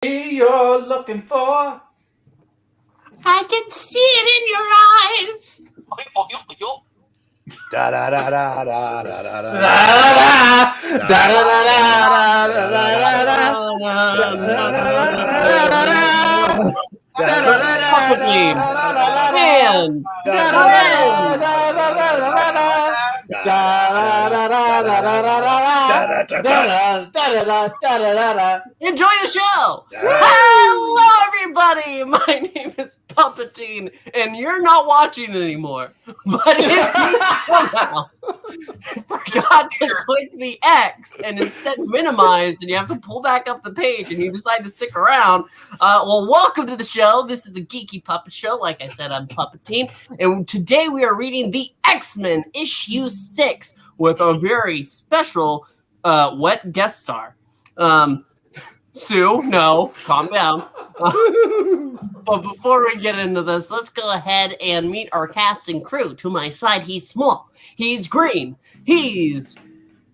You're looking for. I can see it in your eyes. Da da da da da da da da Enjoy the show. Hello, everybody. My name is Puppetine, and you're not watching anymore. But if you somehow forgot to click the X and instead minimized, and you have to pull back up the page, and you decide to stick around, well, welcome to the show. This is the Geeky Puppet Show. Like I said, I'm Puppetine, and today we are reading the X-Men issue 6 with a very special wet guest star. Sue, no, calm down. But before we get into this, let's go ahead and meet our cast and crew. To my side, he's small, he's green, he's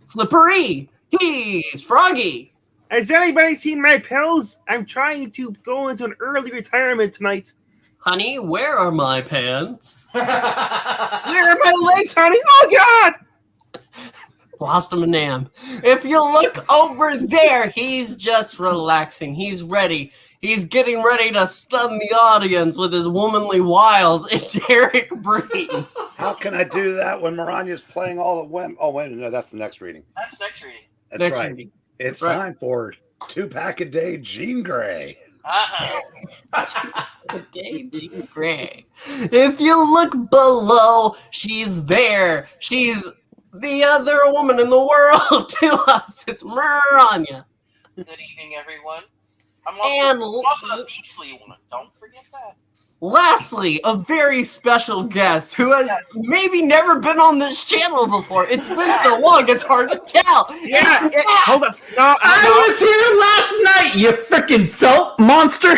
slippery, he's froggy. Has anybody seen my pills? I'm trying to go into an early retirement tonight. Honey, where are my pants? Where are my legs, honey? Oh, God! Lost him a Nam. If you look over there, he's just relaxing. He's ready. He's getting ready to stun the audience with his womanly wiles. It's Eric Breen. How can I do that when Miranya's playing all the women? Oh, wait, no, that's the next reading. That's next reading. That's Next right. reading. It's Right. time for 2-pack-a-day Jean Grey. Jean Grey. If you look below, she's there. She's the other woman in the world to us. It's Miranya. Good evening, everyone. I'm And also the Beastly one. Don't forget that. lastly, a very special guest who has maybe never been on this channel before. It's been so long, it's hard to tell. Yeah, hold on. No, I was here last night, you freaking felt monster.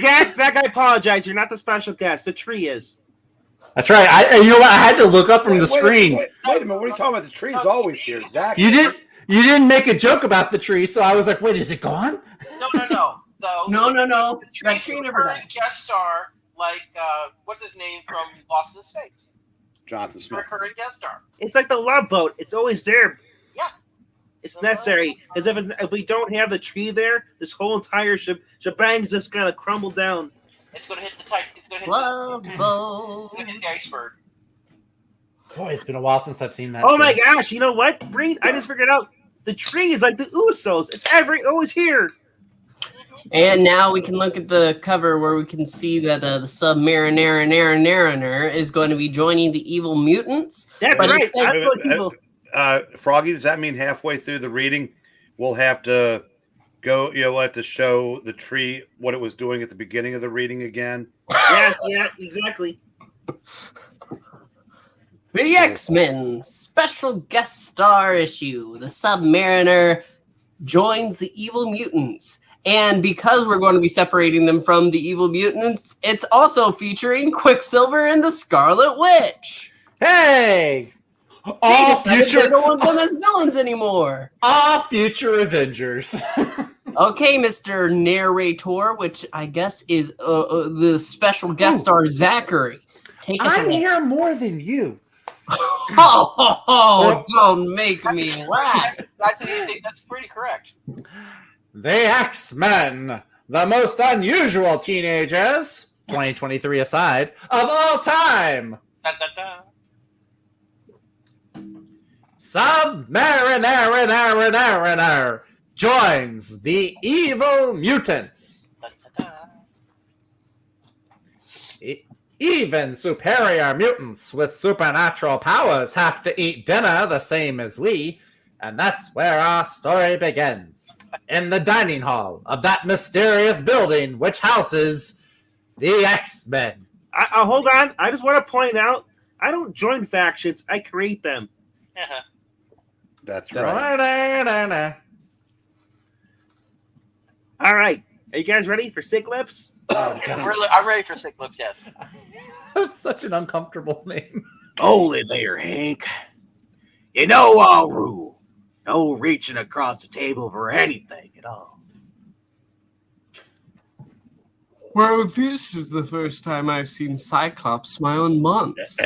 Zach, I apologize. You're not the special guest. The tree is. That's right. You know what? I had to look up from the screen. Wait a minute. What are you talking about? The tree's always here, Zach. You didn't make a joke about the tree, so I was like, wait, is it gone? No. No. The That tree's tree a never recurring died. guest star, like, what's his name from Lost in Space? Jonathan Smith. Recurring guest star. It's like the love boat. It's always there. Yeah. It's necessary. Because if we don't have the tree there, this whole entire shebang's just going to crumble down. It's going to hit the type. It's going to hit Love the, boat. it's going to hit the iceberg. Boy, it's been a while since I've seen that. Oh, my gosh. You know what, Breen? I just figured out the tree is like the Usos. It's always here. And now we can look at the cover where we can see that the Sub-Mariner is going to be joining the evil mutants. That's But it right. says- That's what people... Froggy, does that mean halfway through the reading we'll have to go, have to show the tree what it was doing at the beginning of the reading again? Yes, yeah, exactly. The X-Men special guest star issue. The Sub-Mariner joins the evil mutants. And because we're going to be separating them from the evil mutants, it's also featuring Quicksilver and the Scarlet Witch. Hey! They All decided future, they don't want them as villains anymore. all future Avengers. Okay, Mr. Narrator, which I guess is the special guest star Zachary. Take us I'm away. here more than you. Don't make me laugh. That's pretty correct. The X-Men, the most unusual teenagers, 2023 aside, of all time. Da, da, da. Sub-Mariner joins the evil mutants. Da, da, da. Even superior mutants with supernatural powers have to eat dinner the same as we, and that's where our story begins. In the dining hall of that mysterious building which houses the X-Men. Hold on. I just want to point out, I don't join factions. I create them. Uh-huh. That's right. All right. Are you guys ready for Sick Lips? I'm ready for Sick Lips, yes. That's such an uncomfortable name. Hold it there, Hank. You know our rule. No reaching across the table for anything at all. Well, this is the first time I've seen Cyclops smile in months.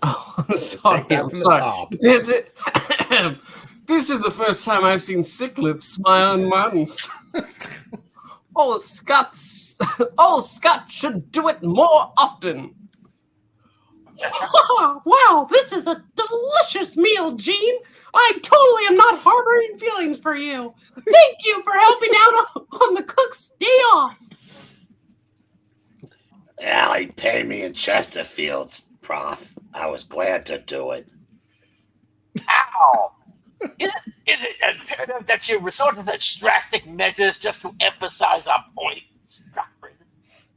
Oh, I'm sorry. that I'm from the sorry. top. This is the first time I've seen Cyclops smile in months. Scott should do it more often. Wow, this is a delicious meal, Gene. I totally am not harboring feelings for you. Thank you for helping out on the cook's day off. Well, he paid me in Chesterfields, Prof. I was glad to do it. Ow! Is it imperative that you resort to such drastic measures just to emphasize our point?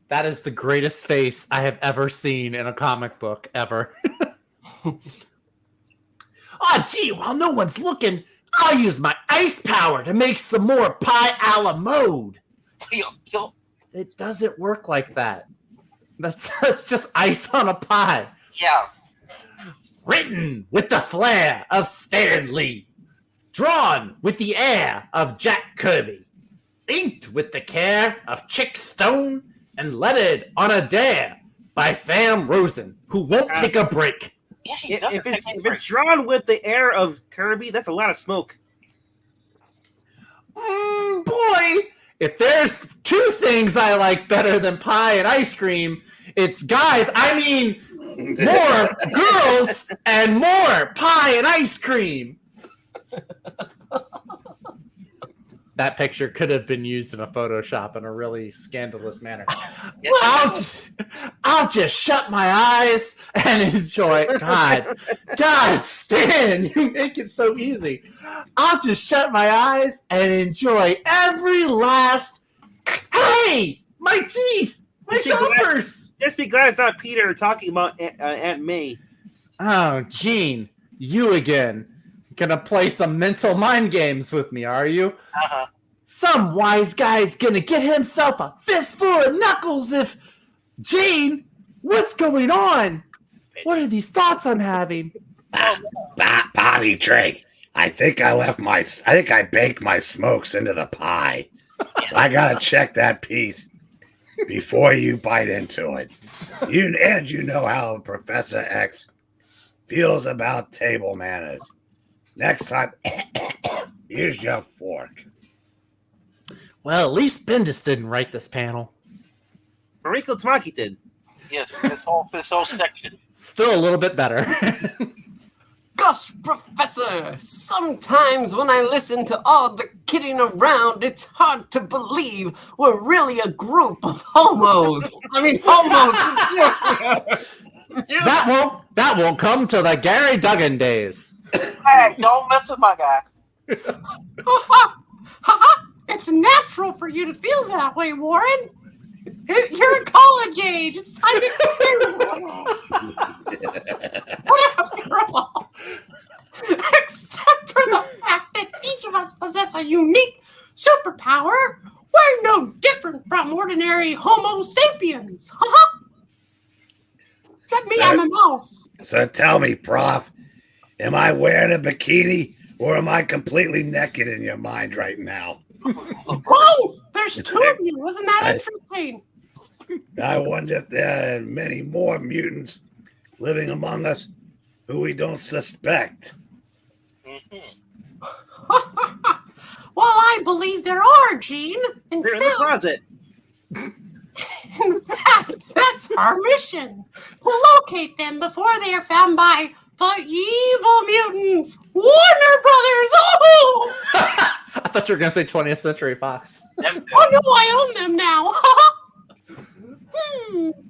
That is the greatest face I have ever seen in a comic book, ever. Oh, gee, while no one's looking, I'll use my ice power to make some more pie a la mode. It doesn't work like that. That's just ice on a pie. Yeah. Written with the flair of Stan Lee. Drawn with the air of Jack Kirby. Inked with the care of Chic Stone. And lettered on a dare by Sam Rosen, who won't take a break. Yeah, If it's drawn with the air of Kirby, that's a lot of smoke. Boy, if there's two things I like better than pie and ice cream, it's more girls and more pie and ice cream. That picture could have been used in a Photoshop in a really scandalous manner. I'll just shut my eyes and enjoy it. God, Stan, you make it so easy. I'll just shut my eyes and enjoy every last. Hey, my teeth, my choppers. Just be glad it's not Peter talking about Aunt May. Oh, Gene, you again. Gonna play some mental mind games with me, are you? Uh-huh. Some wise guy's gonna get himself a fistful of knuckles if... Gene, what's going on? What are these thoughts I'm having? Bobby Drake, I think I baked my smokes into the pie. So I gotta check that piece before you bite into it. You know how Professor X feels about table manners. Next time, use your fork. Well, at least Bendis didn't write this panel. Mariko Tamaki did. Yes, this whole section. Still a little bit better. Gosh, Professor, sometimes when I listen to all the kidding around, it's hard to believe we're really a group of homos. That won't come till the Gary Duggan days. Hey, don't mess with my guy. It's natural for you to feel that way, Warren. You're in college age. It's time to Except for the fact that each of us possess a unique superpower, we're no different from ordinary Homo sapiens. Except me, I'm a mouse. So tell me, Prof, am I wearing a bikini or am I completely naked in your mind right now? Whoa! There's two of you. Wasn't that interesting? I wonder if there are many more mutants living among us who we don't suspect. Well, I believe there are, Gene. They're in the closet. In fact, that's our mission. To locate them before they are found by the evil mutants. Warner Brothers! Oh! I thought you were going to say 20th Century Fox. Oh no, I own them now.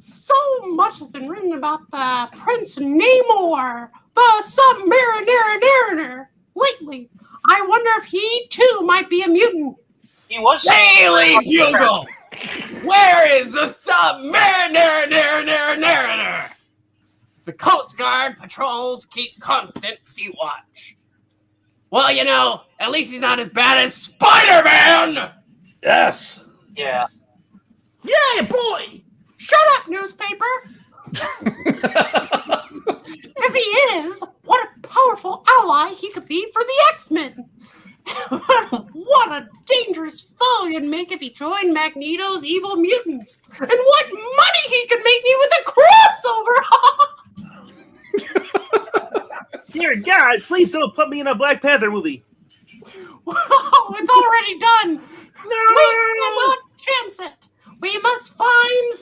So much has been written about the Prince Namor, the Sub-Mariner lately. I wonder if he too might be a mutant. He was Daily Bugle! Where is the Sub-Mariner? The Coast Guard patrols keep constant sea watch. Well, you know, at least he's not as bad as Spider-Man! Yes. Yeah. Yeah, boy! Shut up, newspaper! If he is, what a powerful ally he could be for the X-Men! What a dangerous foe he'd make if he joined Magneto's evil mutants. And what money he could make me with a crossover! Dear God, please don't put me in a Black Panther movie. Whoa, it's already done. We cannot chance it. We must find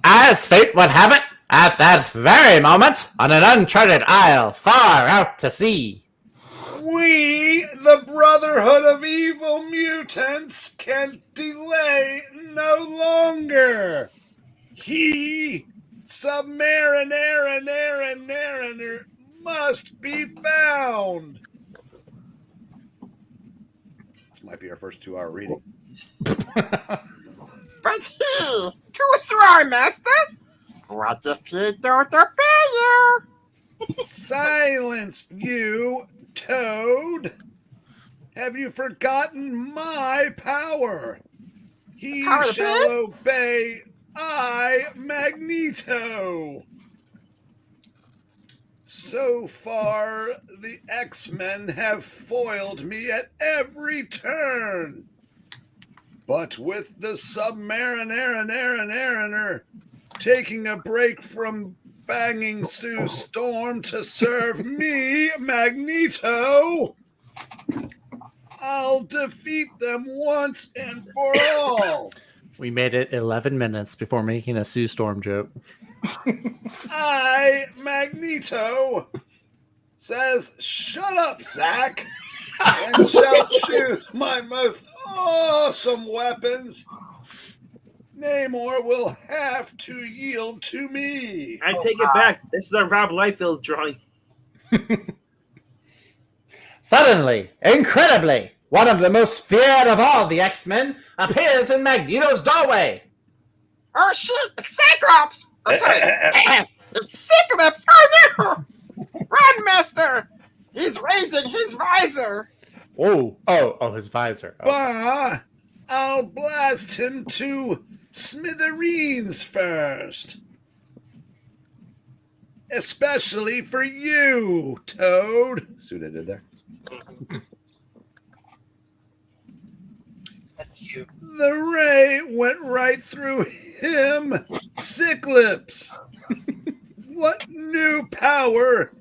As fate would have it, at that very moment, on an uncharted isle far out to sea, We, the Brotherhood of Evil Mutants, can delay no longer. He, Sub-Mariner, must be found. This might be our first 2-hour reading. But he, too strong, Master. What if he don't obey you? Silence, you Toad. Have you forgotten my power? He Power of the shall obey I, Magneto. So far, the X-Men have foiled me at every turn. But with the Sub-Mariner taking a break from banging Sue Storm to serve me, Magneto, I'll defeat them once and for all. we made it 11 minutes before making a Sue Storm joke. I, Magneto, says, shut up, Zach, and shall choose my most awesome weapons. Namor will have to yield to me. I take it back. This is a Rob Liefeld drawing. Suddenly, incredibly, one of the most feared of all the X-Men appears in Magneto's doorway. Oh shit, it's Cyclops! Oh, sorry. It's Cyclops! Oh no! Run, Master! He's raising his visor! Oh, his visor. Oh. Bah, I'll blast him to smithereens first. Especially for you, Toad. See what I did there? That's you. The ray went right through him, Sick Lips. What new power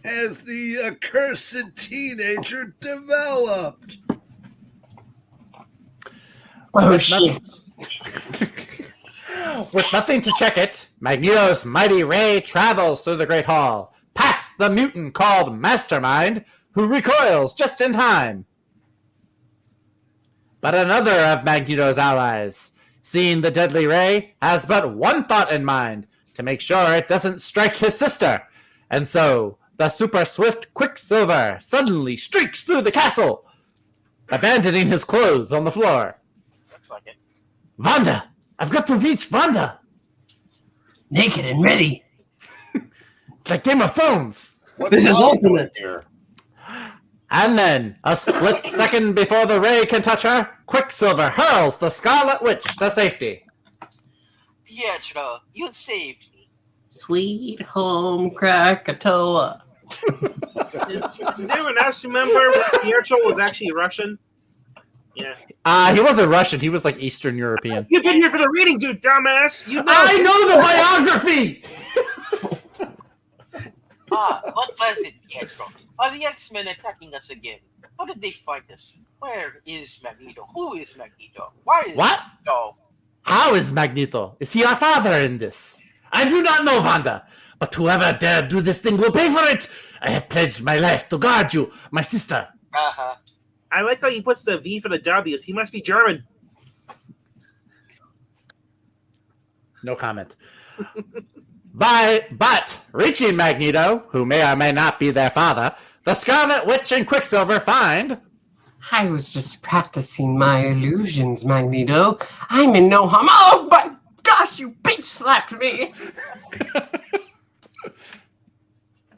has the accursed teenager developed? Oh, shit. With nothing to check it, Magneto's mighty ray travels through the Great Hall, past the mutant called Mastermind, who recoils just in time. But another of Magneto's allies, seeing the deadly ray, has but one thought in mind, to make sure it doesn't strike his sister. And so, the super swift Quicksilver suddenly streaks through the castle, abandoning his clothes on the floor. Looks like it. Wanda! I've got to reach Wanda! Naked and ready. Like Game of Thrones! This is ultimate. Here. And then, a split second before the ray can touch her, Quicksilver hurls the Scarlet Witch to safety. Pietro, you saved me. Sweet home Krakatoa. Does anyone else remember when Pietro was actually Russian? Yeah. He wasn't Russian, he was like Eastern European. You've been here for the readings, you dumbass! You know! I know the biography! What was it, Pietro? Are the X-Men attacking us again? How did they find us? Where is Magneto? Who is Magneto? Why is What? Magneto? How is Magneto? Is he our father in this? I do not know, Wanda, but whoever dare do this thing will pay for it! I have pledged my life to guard you, my sister. Uh-huh. I like how he puts the V for the W's. He must be German. No comment. But reaching Magneto, who may or may not be their father, the Scarlet Witch and Quicksilver find... I was just practicing my illusions, Magneto. I'm in no harm. Oh my gosh, you bitch slapped me!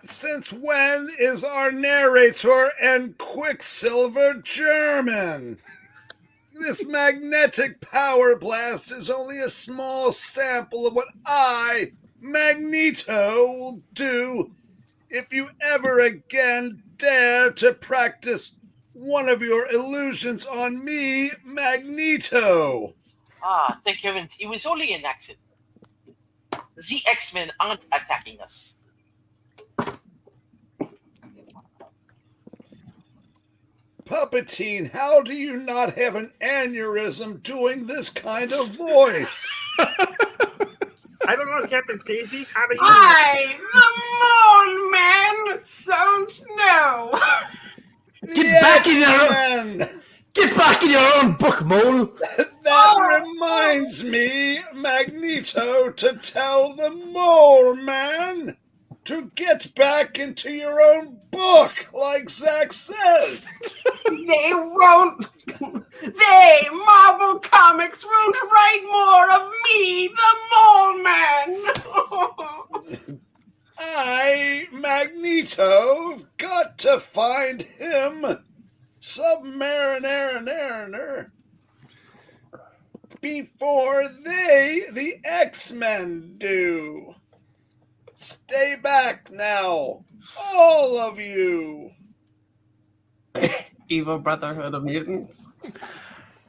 Since when is our narrator and Quicksilver German? This magnetic power blast is only a small sample of what I, Magneto will do if you ever again dare to practice one of your illusions on me, Magneto. Thank heavens, it was only an accident. The X-Men aren't attacking us. Puppetine, how do you not have an aneurysm doing this kind of voice? I don't know, Captain Stacy. How do you? I, the Moon Man, don't know. Get back in your own book, Mole. That reminds me, Magneto, to tell the Mole Man to get back into your own book, like Zach says. They won't. They, Marvel Comics, won't write more of me, the Mole Man. I, Magneto, have got to find him, Sub-Mariner, before they, the X-Men, do. Stay back now, all of you. Evil Brotherhood of Mutants.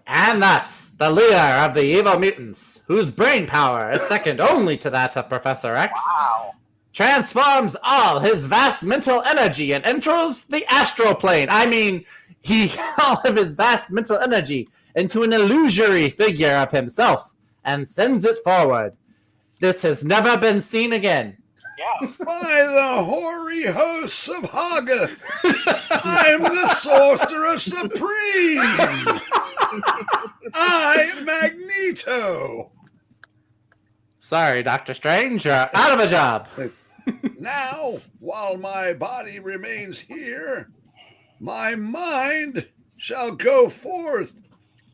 And thus, the leader of the evil mutants, whose brain power is second only to that of Professor X, transforms all his vast mental energy and enters the astral plane. I mean, all of his vast mental energy into an illusory figure of himself and sends it forward. This has never been seen again. Yeah. By the hoary hosts of Hoggoth, I'm the Sorcerer Supreme. I, Magneto. Sorry, Dr. Strange, you're out of a job. Now, while my body remains here, my mind shall go forth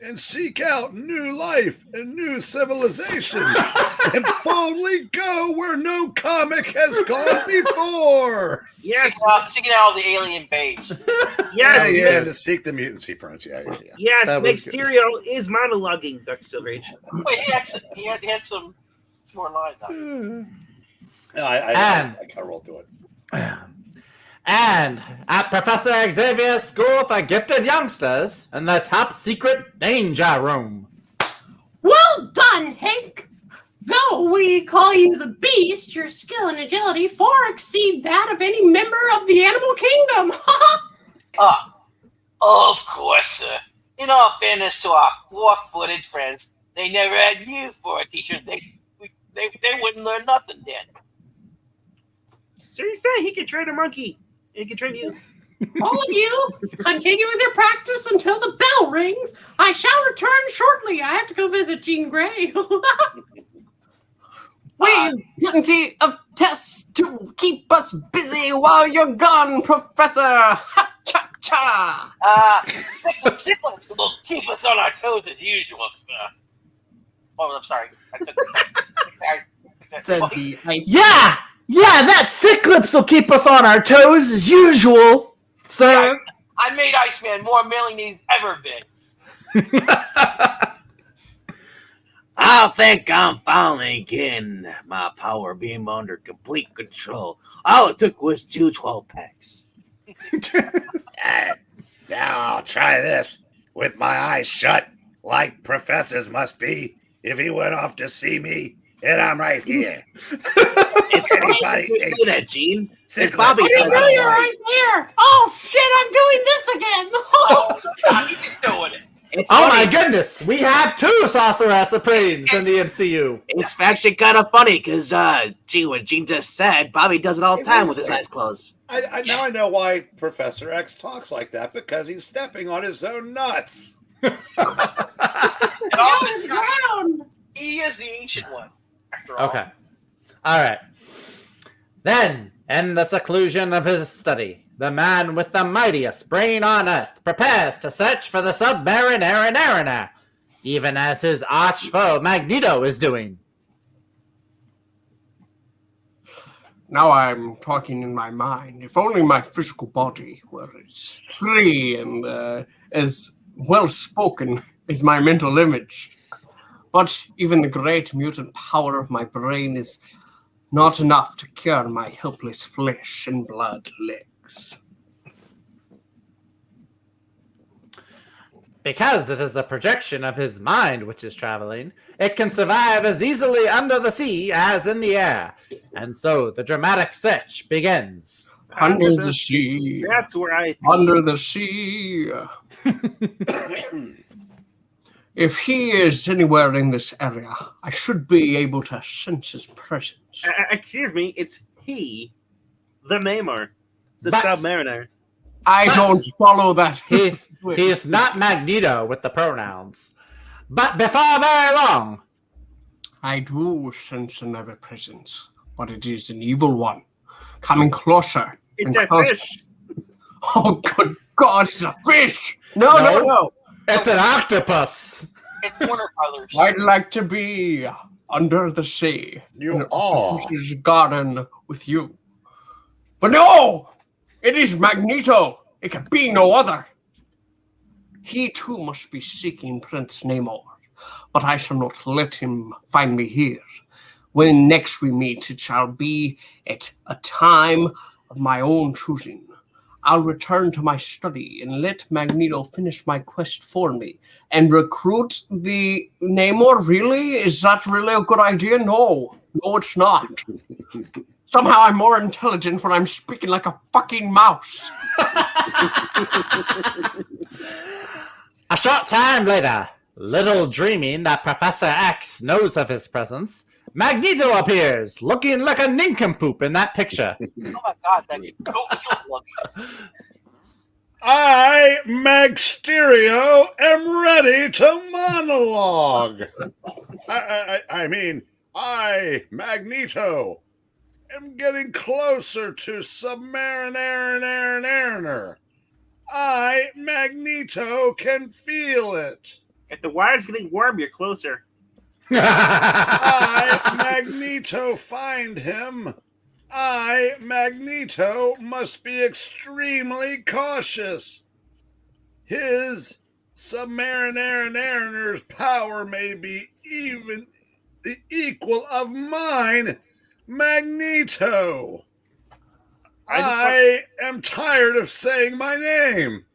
and seek out new life and new civilization and boldly go where no comic has gone before. Yes. Checking out all the alien babes. Yes. Yeah, to seek the mutants, he pronounced. Yeah. Yes, That was Mysterio is monologuing, Dr. Silverage. Wait, he had some more lines on it. No, I kind of rolled through it. And at Professor Xavier's School for Gifted Youngsters in the top secret danger room. Well done, Hank. Though we call you the Beast, your skill and agility far exceed that of any member of the animal kingdom. Of course, sir. In all fairness to our four-footed friends, they never had you for a teacher. They wouldn't learn nothing then. So you say he can train a monkey. He can train you. All of you, continue with your practice until the bell rings. I shall return shortly. I have to go visit Jean Grey. Plenty of tests to keep us busy while you're gone, Professor. Ha-cha-cha. Cyclops will keep us on our toes as usual, sir. Oh, I'm sorry. Said the ice. Yeah, that Cyclops will keep us on our toes as usual, sir. I made Iceman more mailing than he's ever been. I think I'm finally getting my power beam under complete control. All it took was 2 12-packs. Now I'll try this with my eyes shut, like professors must be if he went off to see me, and I'm right here. It's anybody. You say that, Gene? Since Bobby I says didn't know you're right there. Oh, shit, I'm doing this again. God, he's doing it. It's Oh funny. my goodness, we have 2 Sorcerer Supremes in the MCU. It's actually kind of funny because, what Gene just said, Bobby does it all the time with his eyes closed. Now I know why Professor X talks like that, because he's stepping on his own nuts. And also, he is the ancient one, after all. Okay. All right. Then, in the seclusion of his study, the man with the mightiest brain on Earth prepares to search for the Sub-Mariner, even as his arch foe Magneto is doing. Now I'm talking in my mind. If only my physical body were as free and as well spoken as my mental image. But even the great mutant power of my brain is not enough to cure my helpless flesh and blood legs. Because it is a projection of his mind which is traveling, it can survive as easily under the sea as in the air. And so the dramatic search begins. Under the sea. That's where I... Under the sea. If he is anywhere in this area, I should be able to sense his presence. Excuse me, it's he, the Namor, the But- Sub-Mariner. I don't follow that. He's not Magneto with the pronouns. But before very long, I do sense another presence, but it is an evil one, coming closer. It's and a closer. fish. Oh, good God, it's a fish! No. it's an octopus. It's Warner Brothers. I'd like to be under the sea. You in are. Octopus's garden with you. But no! It is Magneto! It can be no other! He too must be seeking Prince Namor, but I shall not let him find me here. When next we meet, it shall be at a time of my own choosing. I'll return to my study and let Magneto finish my quest for me. And recruit the Namor? Really? Is that really a good idea? No, it's not. Somehow I'm more intelligent when I'm speaking like a fucking mouse. A short time later, little dreaming that Professor X knows of his presence, Magneto appears, looking like a nincompoop in that picture. Oh my God, that's so I, Magsterio, am ready to monologue. I, Magneto, am getting closer to Sub-Mariner. I, Magneto, can feel it. If the wire's getting warm, you're closer. I, Magneto, find him. I, Magneto, must be extremely cautious. His Sub-Mariner's power may be even the equal of mine, Magneto. I am tired of saying my name.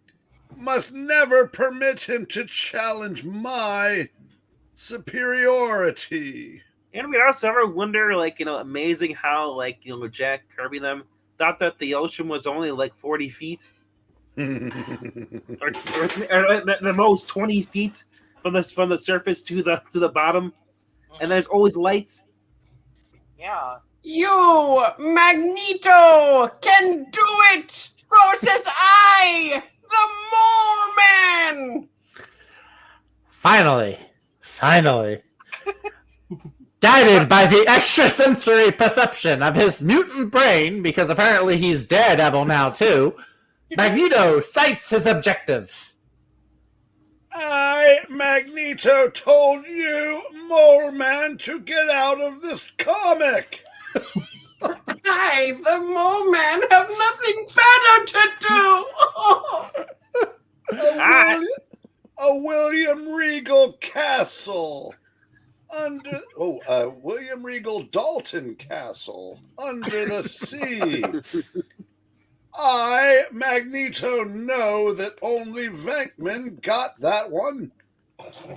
Must never permit him to challenge my superiority. And we also ever wonder, amazing how, Jack, Kirby, them thought that the ocean was only 40 feet, or the most 20 feet from the surface to the bottom, and there's always lights. Yeah. You, Magneto, can do it! So says I, the Mole Man! Finally. Guided by the extrasensory perception of his mutant brain, because apparently he's Daredevil now too, Magneto sights his objective. I, Magneto, told you, Mole Man, to get out of this comic. I, the Mole Man, have nothing better to do! A William Regal Castle. William Regal Dalton Castle under the sea. I, Magneto, know that only Venkman got that one.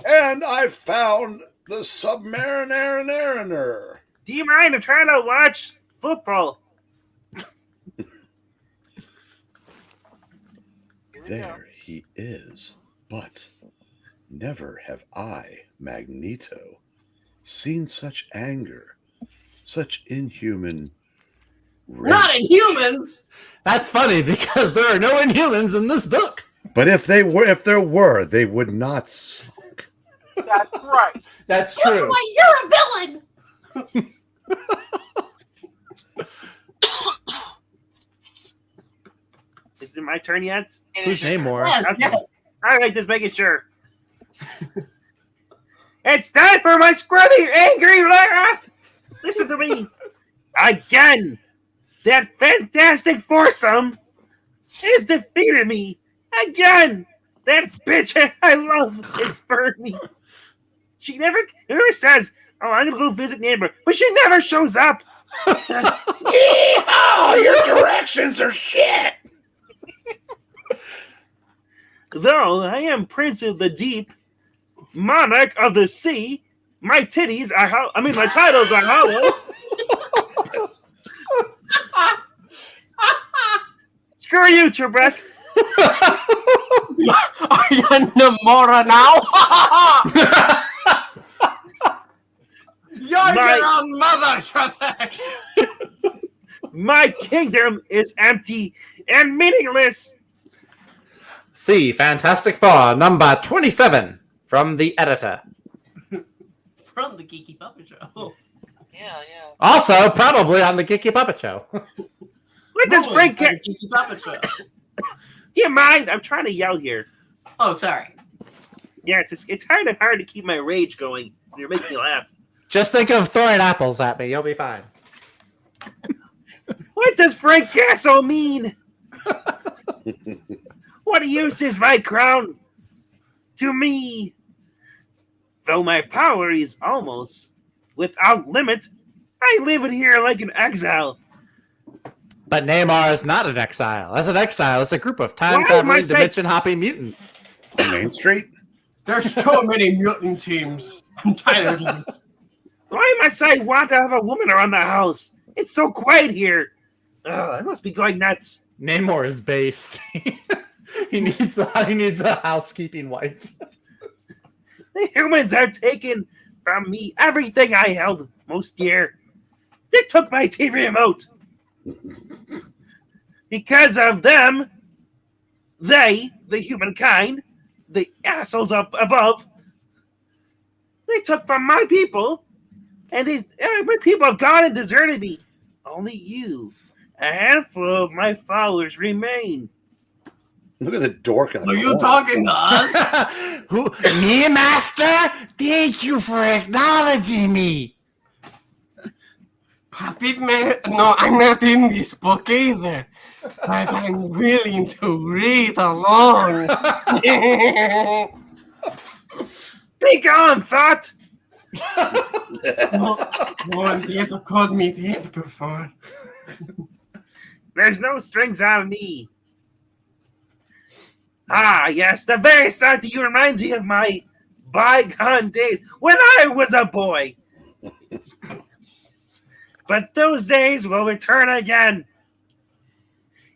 And I found the Sub-Mariner. Do you mind? I'm trying to watch football. There he is. But never have I, Magneto, seen such anger, such inhuman rage. Not Inhumans! That's funny because there are no Inhumans in this book. But if there were, they would not suck. That's right. That's That's true. why you're a villain. Is it my turn yet? Who's Namor? Yes, Okay. yes. All right, just making sure. It's time for my scrubby, angry laugh. Listen to me. Again, that fantastic foursome has defeated me. Again, that bitch I love has spurned me. She never says, "Oh, I'm gonna go visit neighbor," but she never shows up. Yeehaw! Your directions are shit! Though I am Prince of the Deep, Monarch of the Sea, my titties are my titles are hollow. Screw you, Trebek. Are you Namor now? You're your own mother, Trebek. My kingdom is empty and meaningless. See Fantastic Four number 27 from the editor. From the Geeky Puppet Show. Yeah. Also, probably on the Geeky Puppet Show. What does Frank care? Geeky Puppet Show. Do you mind? I'm trying to yell here. Oh, sorry. Yeah, it's hard to keep my rage going. You're making me laugh. Just think of throwing apples at me. You'll be fine. What does Frank Castle mean? What use is my crown to me? Though my power is almost without limit, I live in here like an exile. But Namor is not an exile. As an exile, it's a group of time-traveling, dimension-hopping mutants. On Main Street? There's so many mutant teams. I'm tired of it. Why must I want to have a woman around the house? It's so quiet here. I must be going nuts. Namor is based. He needs a housekeeping wife. The humans have taken from me everything I held most dear. They took my TV remote. Because of them, they, the humankind, the assholes up above, they took from my people, and my people have gone and deserted me. Only you, a handful of my followers remain. Look at the dork in the Are you corner. talking to us? Who? Me, Master? Thank you for acknowledging me. Puppet Man? No, I'm not in this book either. But I'm willing to read along. Be gone, thought! No one ever called me that before. There's no strings on me. Ah, yes, the very sight of you reminds me of my bygone days when I was a boy. But those days will return again.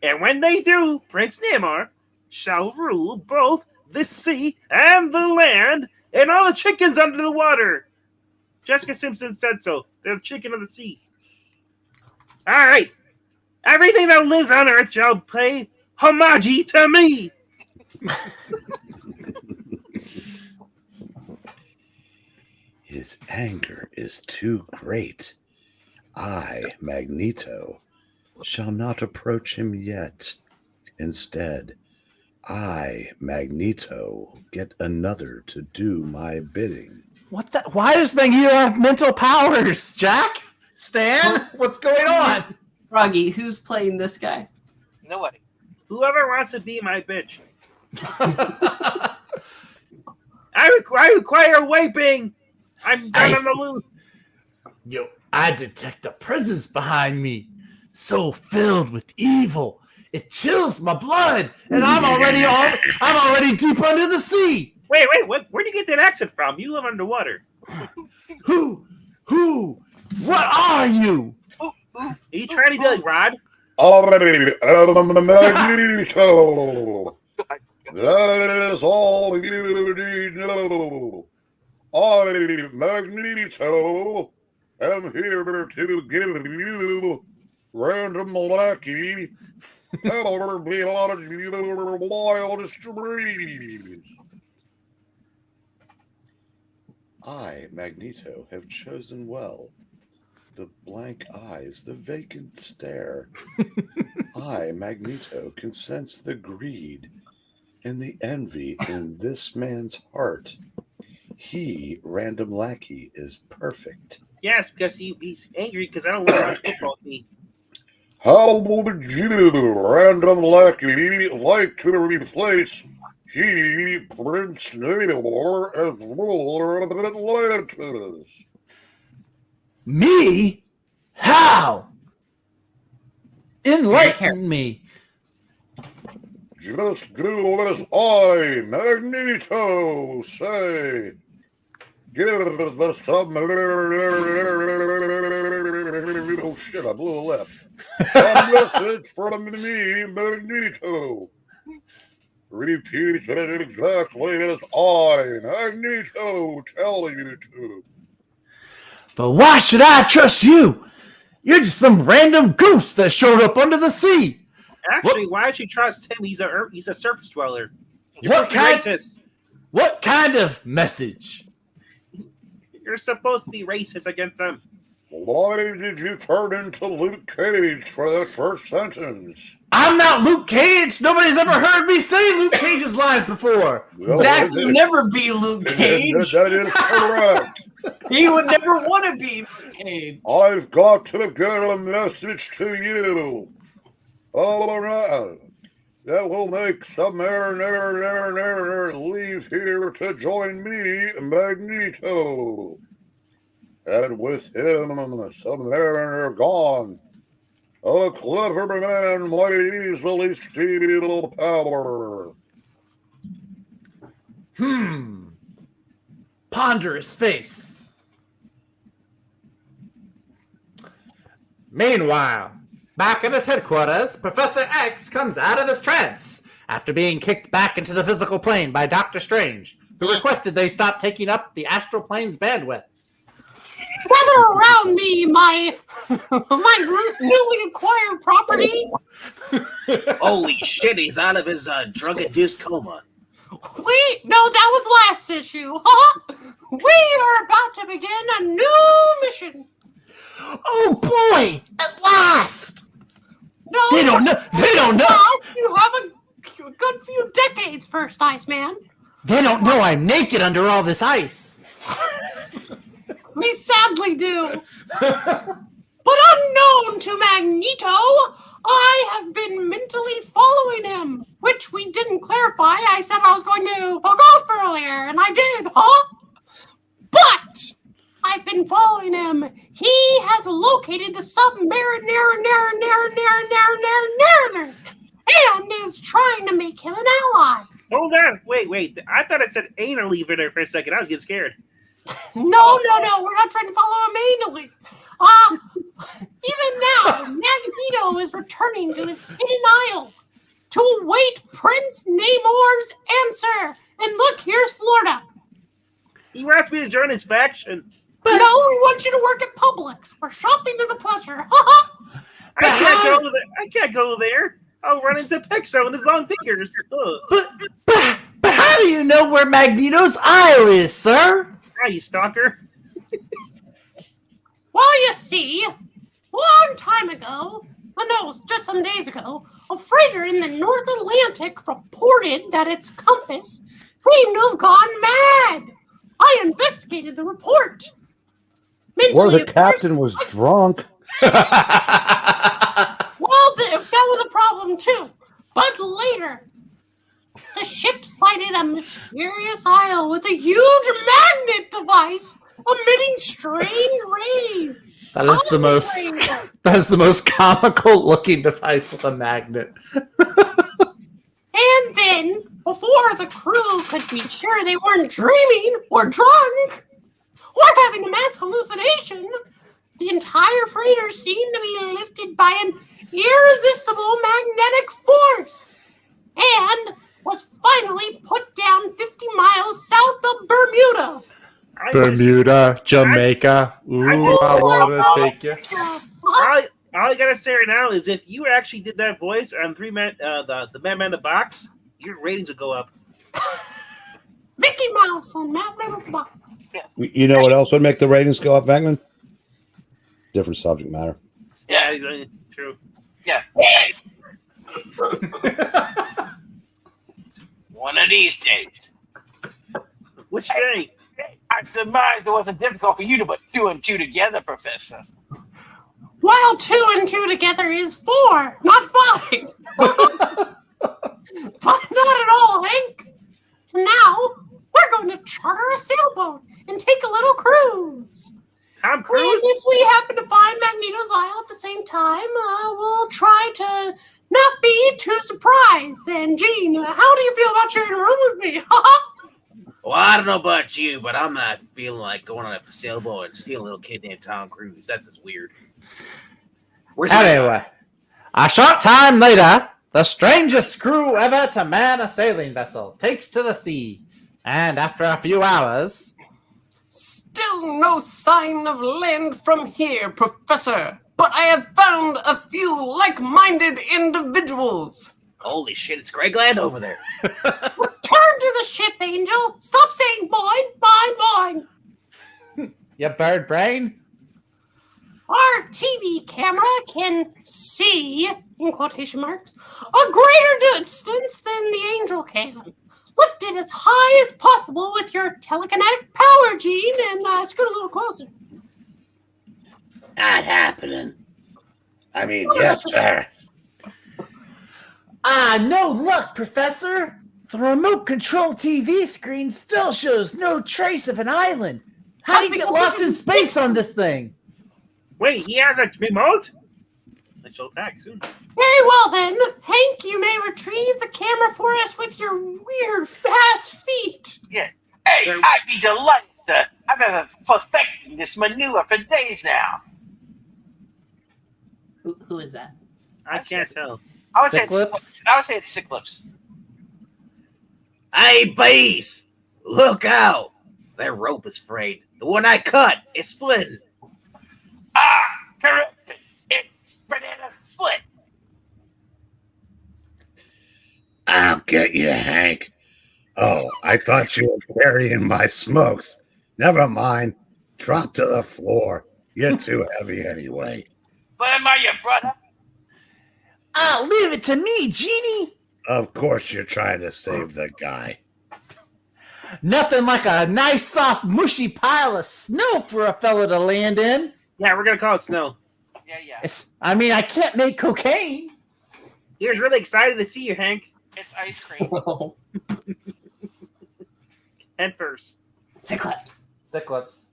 And when they do, Prince Namor shall rule both the sea and the land and all the chickens under the water. Jessica Simpson said so. They're the chicken of the sea. All right. Everything that lives on Earth shall pay homage to me. His anger is too great. I, Magneto, shall not approach him yet. Instead, I, Magneto, get another to do my bidding. What the? Why does Magneto have mental powers, Jack? Stan? What's going on? Froggy, who's playing this guy? Nobody. Whoever wants to be my bitch. I require wiping. I'm down on the loose. Yo, I detect a presence behind me, so filled with evil. It chills my blood, and I'm already deep under the sea. Wait, where'd you get that accent from? You live underwater. Who? What are you? Are you trying to be like Rod? Magneto. That is all you need to know. I, Magneto, am here to give you random lucky power beyond your wildest dreams. I, Magneto, have chosen well. The blank eyes, the vacant stare. I, Magneto, can sense the greed and the envy in this man's heart. He, random lackey, is perfect. Yes, because he's angry because I don't watch football team. How would you, random lackey, like to replace he, Prince Namor, as ruler of Atlantis? Me? How? Enlighten me. Just do as I, Magneto, say. Give the submarine. Oh shit, I blew a lip. A message from me, Magneto. Repeat it exactly as I, Magneto, tell you to. But why should I trust you? You're just some random goose that showed up under the sea. Actually, why should you trust him? He's a surface dweller. What kind of message? You're supposed to be racist against them. Why did you turn into Luke Cage for that first sentence? I'm not Luke Cage. Nobody's ever heard me say Luke Cage's lines before. Well, Zach will never be Luke Cage. That is correct. He would never want to be Luke Cage. I've got to get a message to you. All right. That will make Submariner leave here to join me, Magneto. And with him, the Submariner gone, a clever man might easily steal power. Ponderous face. Meanwhile, back at his headquarters, Professor X comes out of his trance after being kicked back into the physical plane by Doctor Strange, who requested they stop taking up the astral plane's bandwidth. Gather around me, my newly acquired property. Holy shit, he's out of his drug-induced coma. Wait, no, that was last issue. We are about to begin a new mission. Oh boy! At last! No, They don't know. Last, you have a good few decades first, Iceman. They don't know I'm naked under all this ice. We sadly do. But unknown to Magneto, I have been mentally following him, which we didn't clarify. I said I was going to fuck off earlier, and I did, huh? But I've been following him. He has located the Sub-Mariner and is trying to make him an ally. Hold on. Wait. I thought it said anally there for a second. I was getting scared. No. We're not trying to follow him anally. Even now, Magneto is returning to his hidden isle to await Prince Namor's answer. And look, here's Florida. He wants me to join his faction. No, we want you to work at Publix, where shopping is a pleasure. I can't go there. I'll run into Pixo with his long fingers. But how do you know where Magneto's isle is, sir? Ah, you stalker. Well, you see, a long time ago, just some days ago, a freighter in the North Atlantic reported that its compass seemed to have gone mad. I investigated the report. Or the captain was drunk. Well, that was a problem too. But later, the ship sighted a mysterious isle with a huge magnet device emitting strange rays. That is the most comical looking device with a magnet. And then, before the crew could be sure they weren't dreaming or drunk or having a mass hallucination, the entire freighter seemed to be lifted by an irresistible magnetic force and was finally put down 50 miles south of Bermuda. Bermuda, Jamaica. Ooh, I want to take you. All I gotta say right now is if you actually did that voice on the Man in the Box, your ratings would go up. Mickey Mouse on Madman in the Box. You know what else would make the ratings go up, Vangman? Different subject matter. Yeah, true. Yeah. Yes. One of these days. Which day? I surmised it wasn't difficult for you to put 2 and 2 together, Professor. Well, 2 and 2 together is 4, not 5. But not at all, Hank. Now, we're going to charter a sailboat and take a little cruise. Tom Cruise? And if we happen to find Magneto's too surprised. And Jean, how do you feel about sharing a room with me? Well, I don't know about you, but I'm not feeling like going on a sailboat and stealing a little kid named Tom Cruise. That's just weird. Anyway, a short time later, the strangest crew ever to man a sailing vessel takes to the sea, and after a few hours... Still no sign of land from here, Professor. But I have found a few like-minded individuals. Holy shit, it's Greg Land over there. Return to the ship, Angel. Stop saying mine. You bird brain? Our TV camera can see, in quotation marks, a greater distance than the Angel can. Lift it as high as possible with your telekinetic power, Gene, and scoot a little closer. Not happening. I mean, yes, sir. No luck, Professor. The remote control TV screen still shows no trace of an island. How do you get lost in space on this thing? Wait, he has a remote? I shall attack soon. Very well, then. Hank, you may retrieve the camera for us with your weird, fast feet. Yeah. Hey, I'd be delighted, sir. I've been perfecting this maneuver for days now. Who is that? I can't tell. I would say it's Cyclops. Hey, bees! Look out! That rope is frayed. The one I cut is splitting. Correct. It's banana split. I'll get you, Hank. Oh, I thought you were carrying my smokes. Never mind. Drop to the floor. You're too heavy anyway. But am I your brother? Leave it to me, Genie. Of course you're trying to save the guy. Nothing like a nice, soft, mushy pile of snow for a fella to land in. Yeah, we're going to call it snow. Yeah. I can't make cocaine. He was really excited to see you, Hank. It's ice cream. Head first. Cyclops.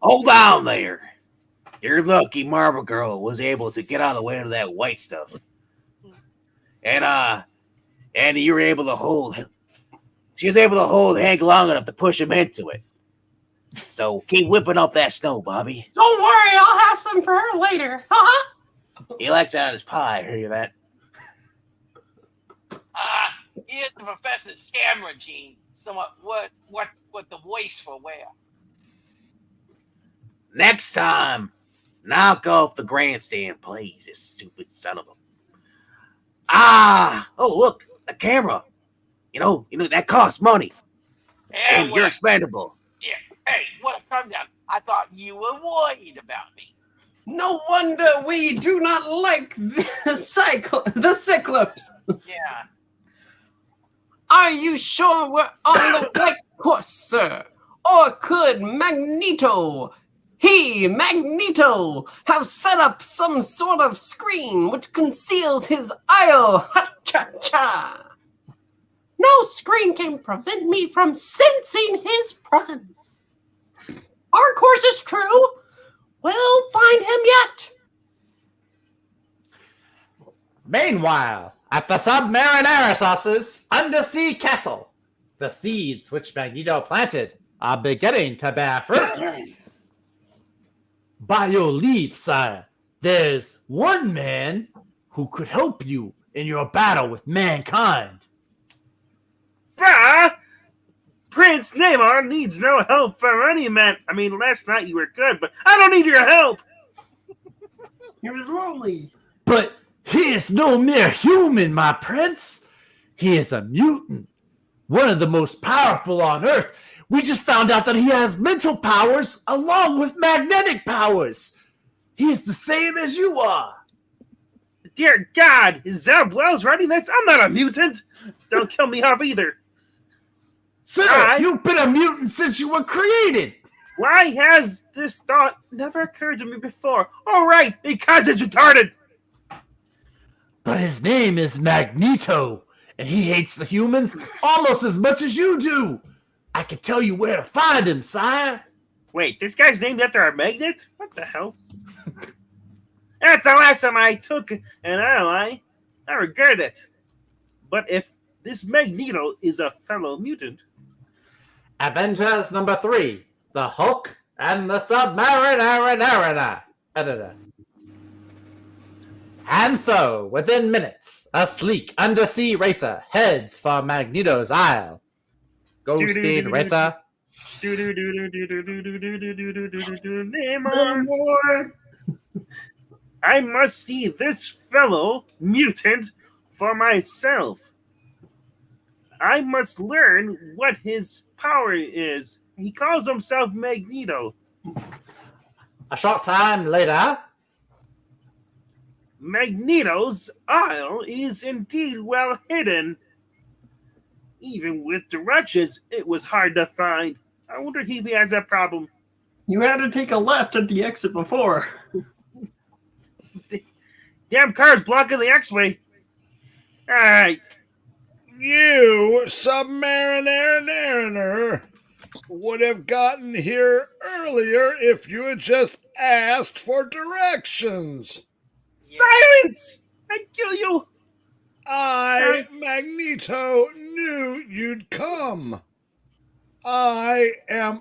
Hold on there. Your lucky Marvel girl was able to get out of the way of that white stuff. And you were able to hold... She was able to hold Hank long enough to push him into it. So keep whipping up that snow, Bobby. Don't worry, I'll have some for her later. He likes it on his pie. I hear that. Here's the professor's camera, Gene. Somewhat what the wasteful wear. Next time, knock off the grandstand, please, you stupid son of a... Oh, look, the camera. You know, that costs money. Yeah, and you're expendable. Yeah. Hey, what a come down. I thought you were worried about me. No wonder we do not like the Cyclops. Yeah. Are you sure we're on the right course, sir? Or could Magneto, have set up some sort of screen which conceals his eye? Ha-cha-cha! No screen can prevent me from sensing his presence. Our course is true. We'll find him yet. Meanwhile, at the Sub-Mariner's undersea castle, the seeds which Magneto planted are beginning to bear fruit. By your leave, sire, there's one man who could help you in your battle with mankind. Prince Namor needs no help from any man. I mean, last night you were good, but I don't need your help. He was lonely. But he is no mere human, my prince. He is a mutant, one of the most powerful on Earth. We just found out that he has mental powers along with magnetic powers. He is the same as you are. Dear God, is Zeb Wells writing this? I'm not a mutant. Don't kill me off either. Sir, you've been a mutant since you were created. Why has this thought never occurred to me before? All right, because it's retarded. But his name is Magneto, and he hates the humans almost as much as you do. I can tell you where to find him, sire. Wait, this guy's named after a magnet? What the hell? That's the last time I took an ally. I regret it. But if this Magneto is a fellow mutant, Avengers number 3, the Hulk and the Sub-Mariner. Editor. And so, within minutes, a sleek undersea racer heads for Magneto's Isle. Go speed, racer. Namor. I must see this fellow mutant for myself. I must learn what his power is. He calls himself Magneto. A short time later, Magneto's Isle is indeed well hidden. Even with directions, it was hard to find. I wonder if he has that problem. You had to take a left at the exit before. Damn car's blocking the X-way. All right. You, Submariner, would have gotten here earlier if you had just asked for directions. Silence! I kill you. I, Magneto, knew you'd come. I am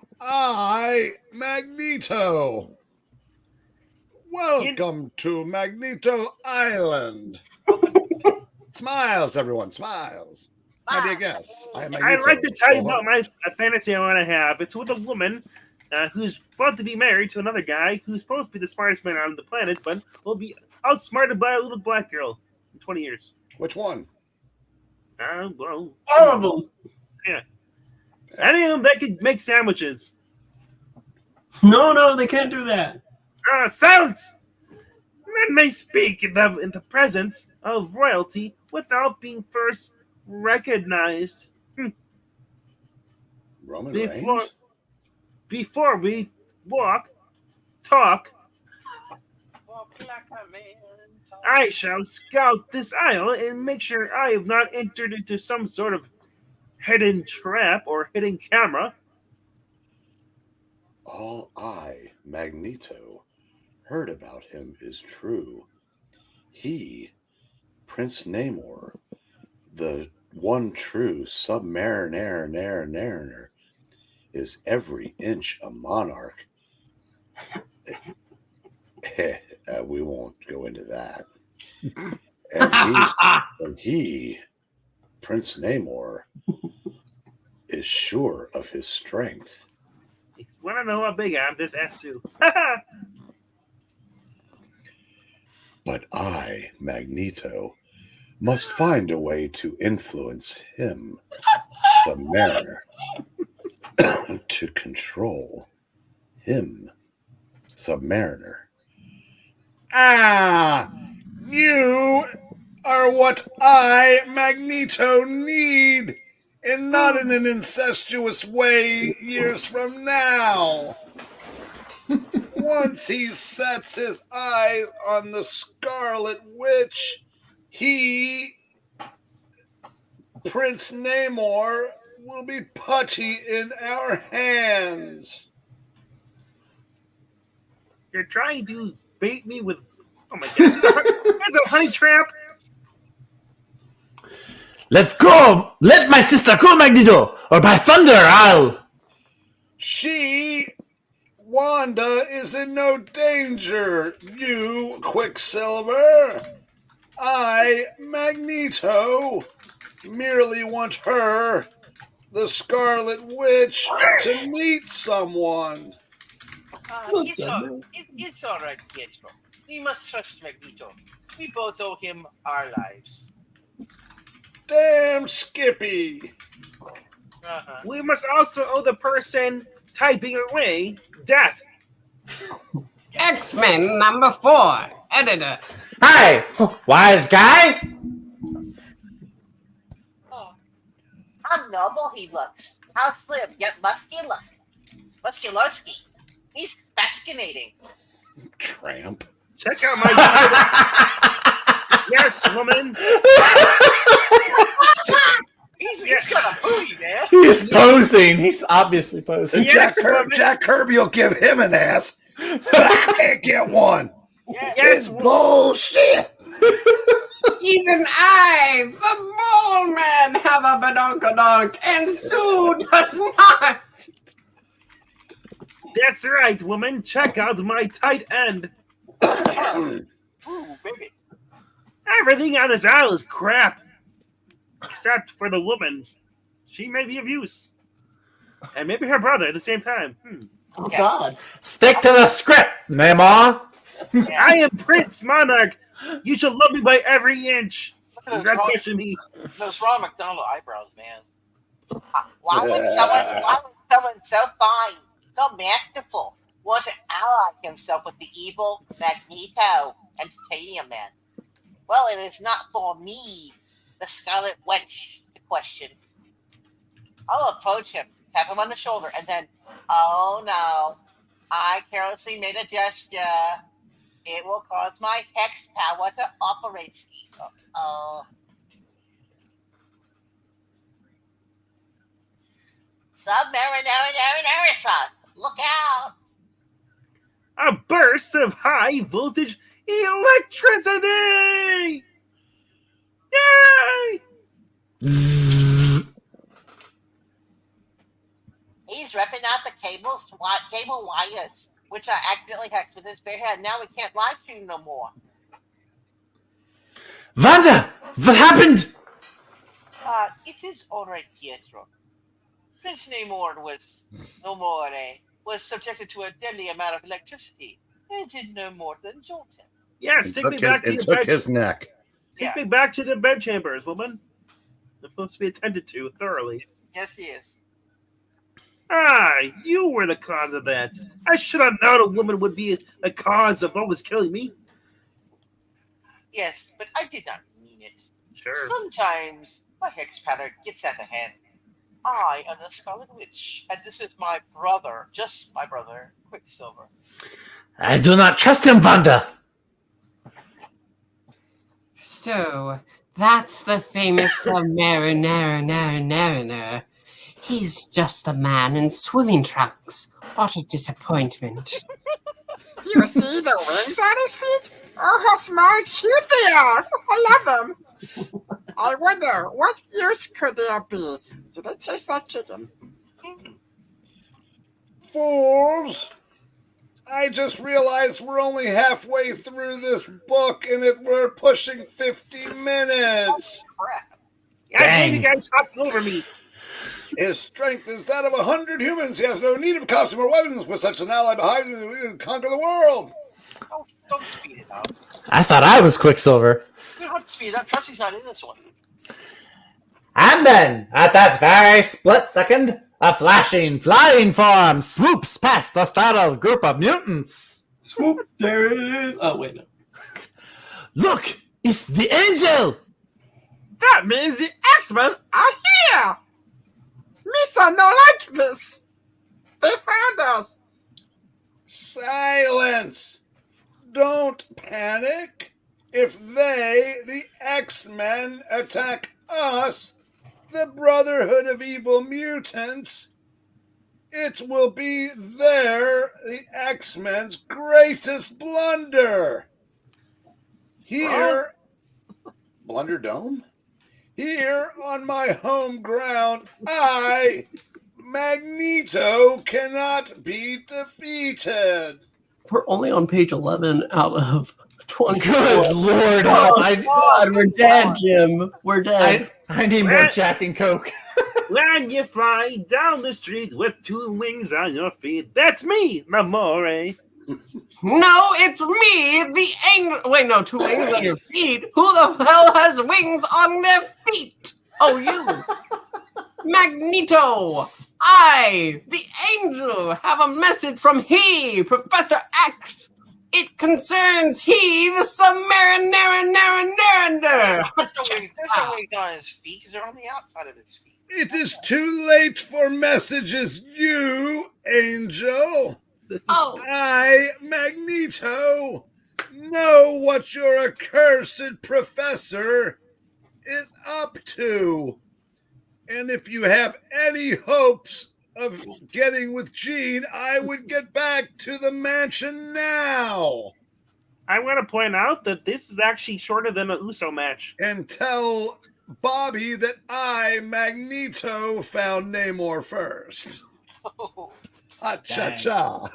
Magneto. Welcome to Magneto Island. Smiles, everyone, smiles. How do you guess? I am Magneto. I'd like to tell you about my fantasy I want to have. It's with a woman who's about to be married to another guy who's supposed to be the smartest man on the planet, but will be outsmarted by a little black girl in 20 years. Which one? Well, all of them. Yeah. Any of them that could make sandwiches. No, they can't do that. Silence! Men may speak in the presence of royalty without being first recognized. Roman Reigns? Before we talk, I shall scout this isle and make sure I have not entered into some sort of hidden trap or hidden camera. All I, Magneto, heard about him is true. He, Prince Namor, the one true Submariner, is every inch a monarch. We won't go into that. And he, Prince Namor, is sure of his strength. You want to know how big I am? This S2. But I, Magneto, must find a way to influence him, Submariner, to control him, Submariner. You are what I, Magneto, need, and not in an incestuous way years from now. Once he sets his eyes on the Scarlet Witch, he, Prince Namor, will be putty in our hands. You're trying to bait me with... Oh my God. There's a honey trap. let's go! Let my sister go, Magneto, or by thunder, I'll... Wanda is in no danger, you, Quicksilver. I, Magneto, merely want her, the Scarlet Witch, to meet someone. It's all right, Pietro. We must trust Magneto. We both owe him our lives. Damn Skippy. We must also owe the person typing away death. X-Men number 4, editor. Hi, wise guy. Oh, how noble he looks. How slim, yet musculusky. He's fascinating. Tramp. Check out my... Yes, woman. He's got a booty, man. He's posing. He's obviously posing. Yes, Jack Kirby will give him an ass, but I can't get one. Yeah. Yes, It's bullshit. Even I, the Mole Man, have a badonkadonk, and Sue does not. That's right, woman. Check out my tight end. Ooh, baby. Everything on this aisle is crap. Except for the woman. She may be of use. And maybe her brother at the same time. Oh, Yes. God. Stick to the script, Namor. I am Prince Monarch. You shall love me by every inch. Look at Don't those question me. Ronald McDonald eyebrows, man. Why would someone so fine, so masterful, want to ally himself with the evil Magneto and Titanium Man? Well, it is not for me, the Scarlet Wench, to question. I'll approach him, tap him on the shoulder, and then, oh no, I carelessly made a gesture. It will cause my hex power to operate. Sub-Mariner sauce. Look out! A burst of high voltage electricity! Yay! He's ripping out the cable wires, which I accidentally hacked with his bare hand. Now we can't live stream no more. Wanda, what happened? It is alright, Pietro. Prince Namor was subjected to a deadly amount of electricity. It did no more than jolt him. Yes, take me back to It your took bed. his neck. Take me back to the bedchambers, woman. They're supposed to be attended to thoroughly. Yes, he is. You were the cause of that. I should have known a woman would be the cause of what was killing me. Yes, but I did not mean it. Sure. Sometimes my hex pattern gets out of hand. I am the Scarlet Witch, and this is my brother, just my brother, Quicksilver. I do not trust him, Wanda. So, that's the famous Submariner. He's just a man in swimming trunks. What a disappointment. You see the wings on his feet? Oh, how small and cute they are! I love them. I wonder, what use could there be? Do they taste like chicken? Fools! I just realized we're only halfway through this book and we're pushing 50 minutes. Crap. I believe you guys talked over me. His strength is that of 100 humans. He has no need of costume or weapons. With such an ally behind him, we can conquer the world. Don't speed it up. I thought I was Quicksilver. You don't have to speed it up. Trusty's not in this one. And then, at that very split second, a flashing, flying form swoops past the startled group of mutants. Swoop, there it is. Oh, wait, no. Look, it's the Angel! That means the X-Men are here! Misa no like this! They found us! Silence! Don't panic. If they, the X-Men, attack us, the Brotherhood of Evil Mutants, it will be the X-Men's greatest blunder. Here, Blunder Dome? Here on my home ground, Magneto, cannot be defeated. We're only on page 11 out of 24. Good Lord! Oh, God, we're dead, Jim. We're dead. I need more Jack and Coke. When you fly down the street with two wings on your feet, that's me, Namor. No, it's me, the angel. Wait, no, two wings on your feet. Who the hell has wings on their feet? Oh, you. Magneto. I, the angel, have a message from he, Professor X. It concerns he, the Submariner. There's no wings on his feet because they're on the outside of his feet. It is too late for messages, you angel. Oh, I, Magneto, know what your accursed professor is up to. And if you have any hopes of getting with Jean, I would get back to the mansion now. I want to point out that this is actually shorter than an Uso match. And tell Bobby that I, Magneto, found Namor first. Ha-cha-cha.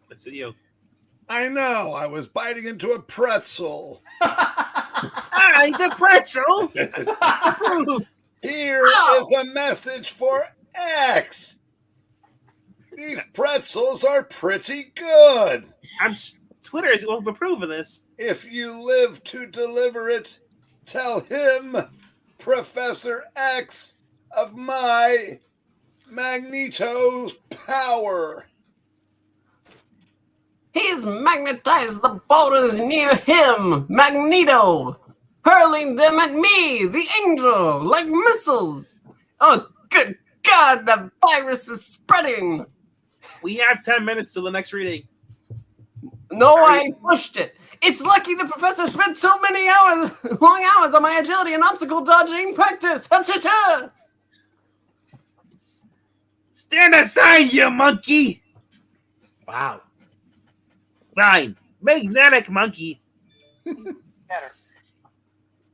Let's see you. I know, I was biting into a pretzel. The pretzel! Here is a message for X. These pretzels are pretty good. Twitter is going to approve of this. If you live to deliver it, tell him, Professor X, of my Magneto's power. He's magnetized the boulders near him, Magneto, hurling them at me, the angel, like missiles. Oh, good God, the virus is spreading. We have 10 minutes till the next reading. No, I pushed it. It's lucky the professor spent so many long hours on my agility and obstacle dodging practice. Ha-cha-cha! Stand aside, you monkey! Wow. Fine. Magnetic monkey. Better.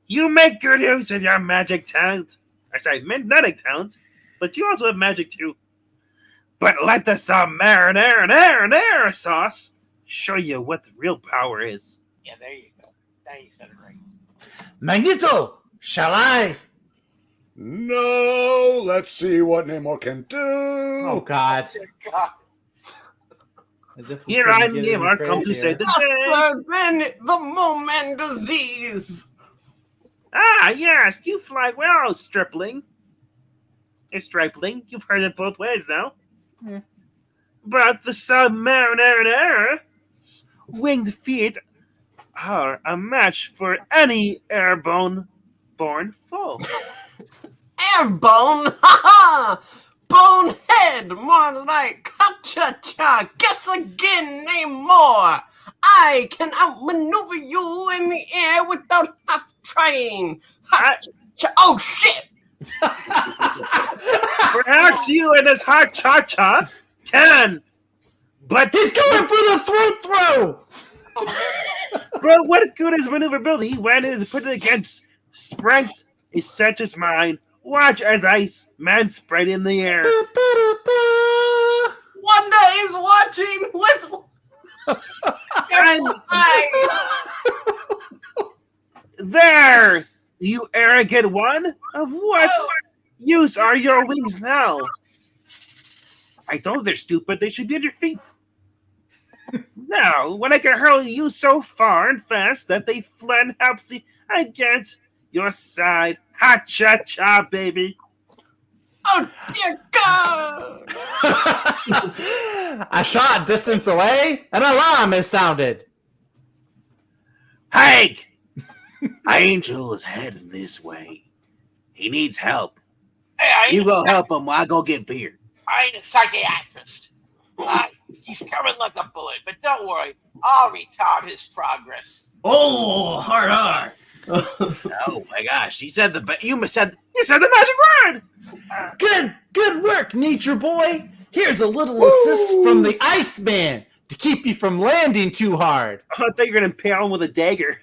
You make good use of your magic talent. Magnetic talent. But you also have magic too. But let the Sub-Mariner sauce show you what the real power is. Yeah, there you go. Now you said it right. Magneto, shall I? No, let's see what Namor can do. Oh, God. God. Here I am, Namor, come to say the same. Faster than the moment disease. Ah, yes, you fly well, stripling. Or stripling, you've heard it both ways now. Yeah. But the Sub-Mariner's winged feet are a match for any airborne foe. Airbone? Ha-ha! Bonehead! More like ha-cha-cha! Guess again, name more! I can outmaneuver you in the air without half trying! Ha-cha-cha! Oh, shit! Perhaps you and this hot cha-cha can, but He's going for the throw! but what good is maneuverability when it is put against strength is such as mine? Watch as Ice Man spread in the air. Wanda is watching with There, you arrogant one! Of what use are your wings now? I told they're stupid, they should be at your feet. Now, when I can hurl you so far and fast that they flatten helplessly against your side. Ha-cha-cha, baby. Oh, dear God! A short distance away, an alarm is sounded. Hank! Angel is heading this way. He needs help. Hey, You go help him while I go get beer. I ain't a psychiatrist. He's coming like a bullet, but don't worry. I'll retard his progress. Oh, hard. Oh my gosh! You said the magic word. Good work, Nature Boy. Here's a little assist from the Iceman to keep you from landing too hard. I thought you were going to impale him with a dagger.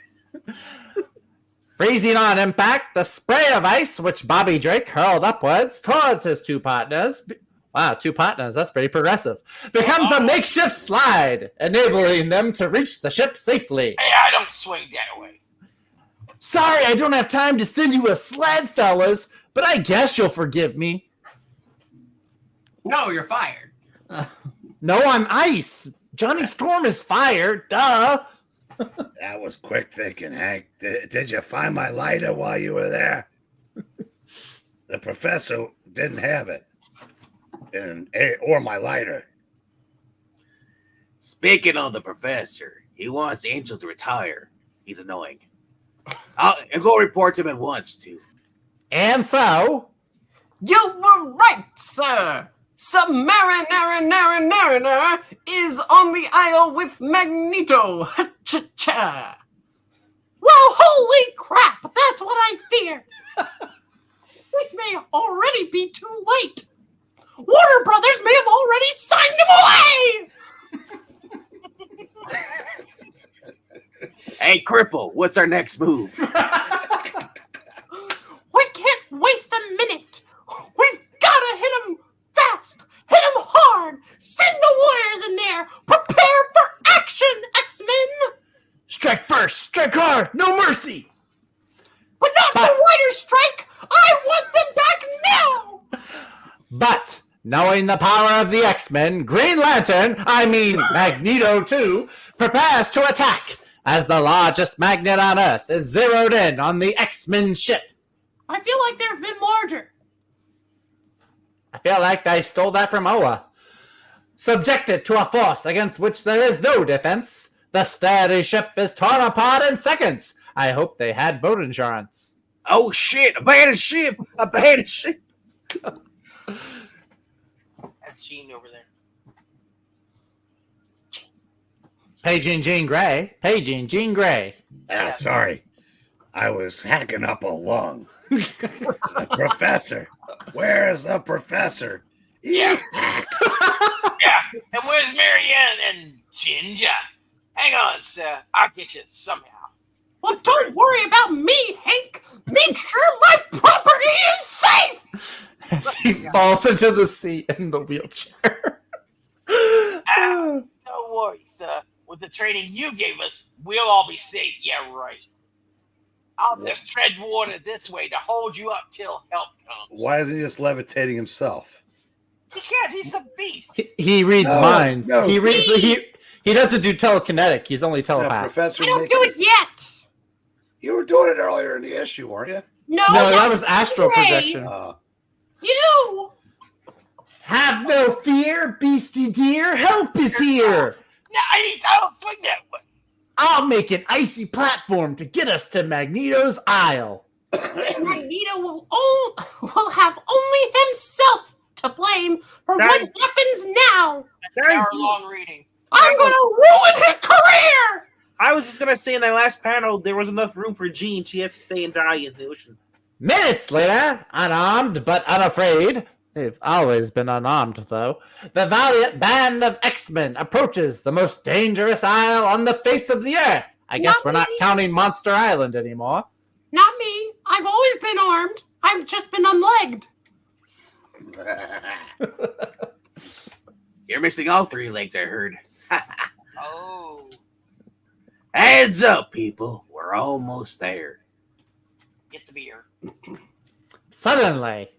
Freezing on impact, the spray of ice which Bobby Drake hurled upwards towards his two partners. Wow, two partners, that's pretty progressive. Becomes a makeshift slide, enabling them to reach the ship safely. Hey, I don't swing that way. Sorry, I don't have time to send you a sled, fellas, but I guess you'll forgive me. No, you're fired. No, I'm ice. Johnny Storm is fired, duh. That was quick thinking, Hank. Did you find my lighter while you were there? The professor didn't have it. Or my lighter. Speaking of the professor, he wants Angel to retire. He's annoying. I'll go report to him at once, too. And so... You were right, sir. Sub-Mariner is on the aisle with Magneto. Ha-cha-cha. Well, holy crap! That's what I feared. It may already be too late. Warner Brothers may have already signed him away! Hey, Cripple, what's our next move? We can't waste a minute. We've gotta hit him fast, hit him hard, send the warriors in there, prepare for action, X-Men! Strike first, strike hard, no mercy! But not the Writer's Strike! I want them back now! But, knowing the power of the X-Men, Green Lantern, Magneto too, prepares to attack as the largest magnet on Earth is zeroed in on the X-Men ship. I feel like they've been larger. I feel like they stole that from Oa. Subjected to a force against which there is no defense, the sturdy ship is torn apart in seconds. I hope they had boat insurance. Oh shit! Abandoned ship! Abandoned ship! That's Gene over there. Paging Jean Grey. Paging Jean Grey. Sorry. I was hacking up a lung. The professor. Where is the professor? Yeah. And where's Marianne and Ginger? Hang on, sir. I'll get you somehow. Well, don't worry about me, Hank. Make sure my property is safe. As he falls into the seat in the wheelchair. Don't worry, sir. With the training you gave us, we'll all be safe. Yeah, right. I'll just tread water this way to hold you up till help comes. Why isn't he just levitating himself? He can't. He's the beast. He reads minds. No. He reads. He doesn't do telekinetic. He's only telepath. Professor, I don't do it yet. You were doing it earlier in the issue, weren't you? No, that was astral Ray. projection. You. Have no fear, beastie dear. Help is here. No, I don't swing that way. I'll make an icy platform to get us to Magneto's Isle. Magneto will have only himself to blame for what happens now. Hour-long reading. I'm gonna ruin his career. I was just gonna say in that last panel there was enough room for Jean. She has to stay and die in the ocean. Minutes later, unarmed but unafraid, they've always been unarmed though, the valiant band of X-Men approaches the most dangerous isle on the face of the earth. I guess we're not counting Monster Island anymore. Not me. I've always been armed. I've just been unlegged. You're missing all three legs, I heard. Oh. Heads up, people. We're almost there. Get the beer. Suddenly,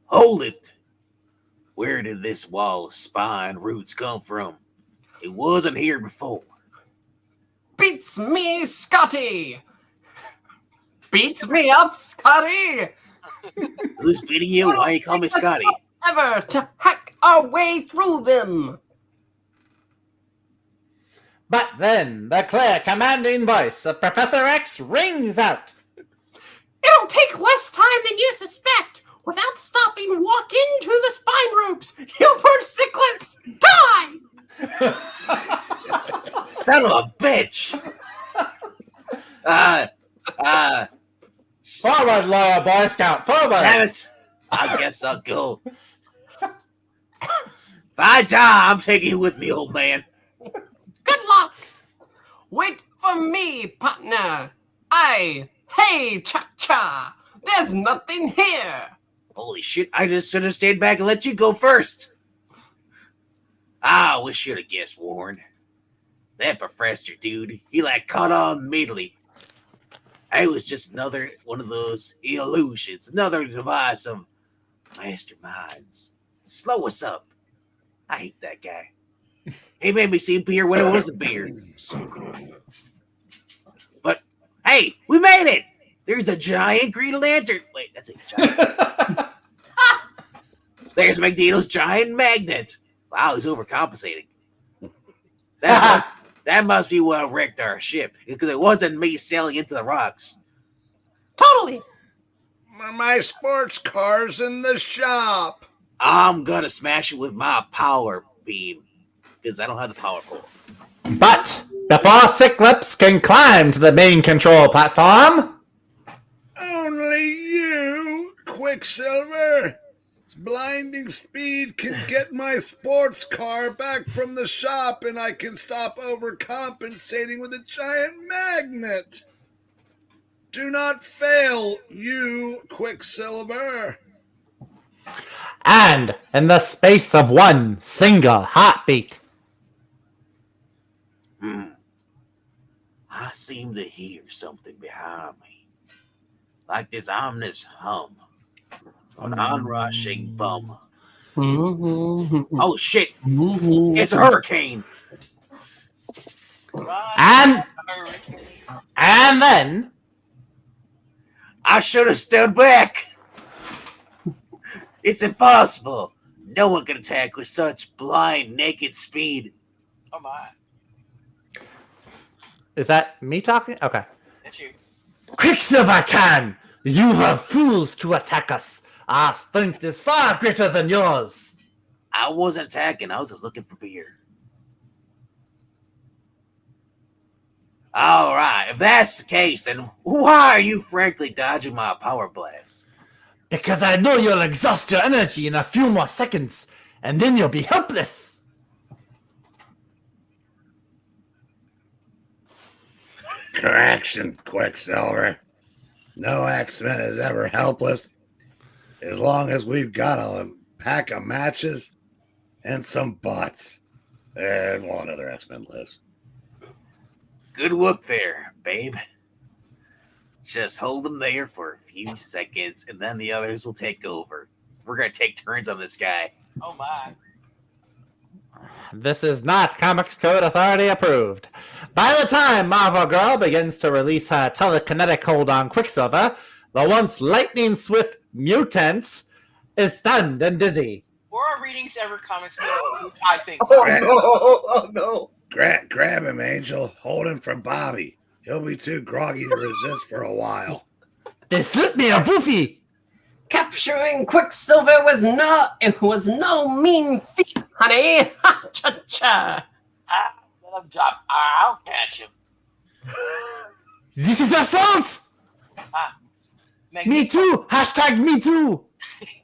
Hold it. Where did this wall spine roots come from? It wasn't here before. Beats me, Scotty! Beats me up, Scotty! Who's beating you? Why you call me Scotty? Ever to hack our way through them. but then the clear, commanding voice of Professor X rings out. It'll take less time than you suspect. Without stopping, walk into the spine ropes. You persiclips, die! Son of a bitch! Forward, Laura Boy Scout, forward! Damn it! I guess I'll go. Fine job, I'm taking you with me, old man. Good luck. Wait for me, partner. Hey, cha-cha. There's nothing here. Holy shit, I just should have stayed back and let you go first. I wish you'd have guessed, Warren. That professor dude, he caught on immediately. I was just another one of those illusions, another device of masterminds. Slow us up. I hate that guy. He made me see beer when it wasn't beer. But hey, we made it! There's a giant Green Lantern. Wait, that's a giant. There's Magneto's giant magnet. Wow, he's overcompensating. That must be what wrecked our ship, because it wasn't me sailing into the rocks. Totally. My sports car's in the shop. I'm gonna smash it with my power beam, because I don't have the power pole. But before Cyclops can climb to the main control platform, Only you, Quicksilver! Its blinding speed can get my sports car back from the shop, and I can stop overcompensating with a giant magnet. Do not fail, you Quicksilver. And in the space of one single heartbeat, I seem to hear something behind me. Like this ominous hum. An onrushing bum. Oh shit! It's a hurricane! and then I should have stood back! It's impossible! No one can attack with such blind, naked speed. Oh my. is that me talking? Okay. That's you. Quicksilver can! You have fools to attack us. Our strength is far greater than yours. I wasn't attacking, I was just looking for beer. Alright, if that's the case, then why are you frankly dodging my power blast? Because I know you'll exhaust your energy in a few more seconds, and then you'll be helpless. Correction, Quicksilver. No X-Men is ever helpless as long as we've got a pack of matches and some butts. And while another X-Men lives. Good work there, babe. Just hold them there for a few seconds, and then the others will take over. We're gonna take turns on this guy. Oh my. This is not Comics Code Authority approved. By the time Marvel Girl begins to release her telekinetic hold on Quicksilver, the once lightning-swift mutant is stunned and dizzy. Were our readings ever comics? I think. Oh no! Grab him, Angel. Hold him for Bobby. He'll be too groggy to resist for a while. They slipped me a woofie! Capturing Quicksilver was no mean feat, honey. Ha cha cha. Let him drop. I'll catch him. This is assault! Me too! Hashtag me too!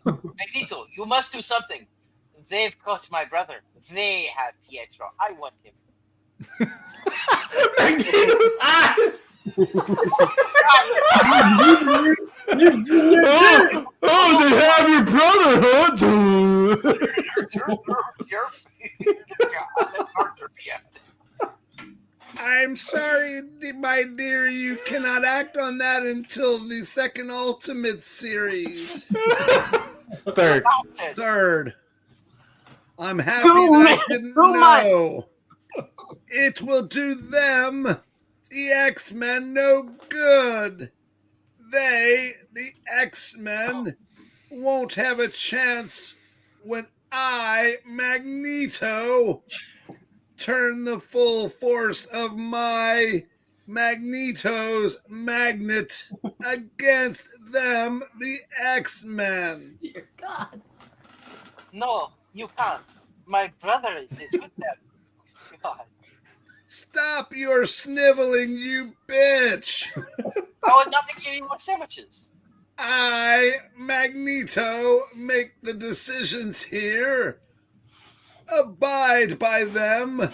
Magneto, you must do something. They've caught my brother. They have Pietro. I want him. Magneto's eyes! oh, they have your brother, huh? I'm sorry, my dear, you cannot act on that until the second Ultimate series. Third. I'm happy that I didn't know. It will do them, the X-Men, no good. They, the X-Men, won't have a chance when I, Magneto, turn the full force of my Magneto's magnet against them, the X-Men. Dear God. No, you can't. My brother is with them. God. Stop your sniveling, you bitch! I was not making any more sandwiches. I, Magneto, make the decisions here. Abide by them,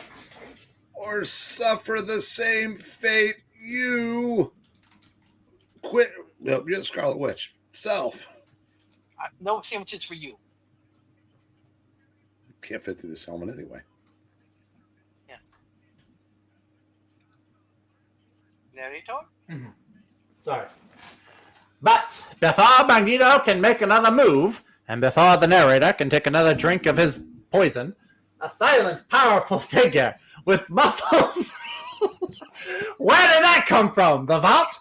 or suffer the same fate you. Quit. No, you're the Scarlet Witch. Self. No sandwiches for you. Can't fit through this helmet anyway. Yeah. Narrator? Mm-hmm. Sorry. But before Magneto can make another move, and before the narrator can take another drink of his poison, a silent, powerful figure with muscles. Where did that come from? The vault?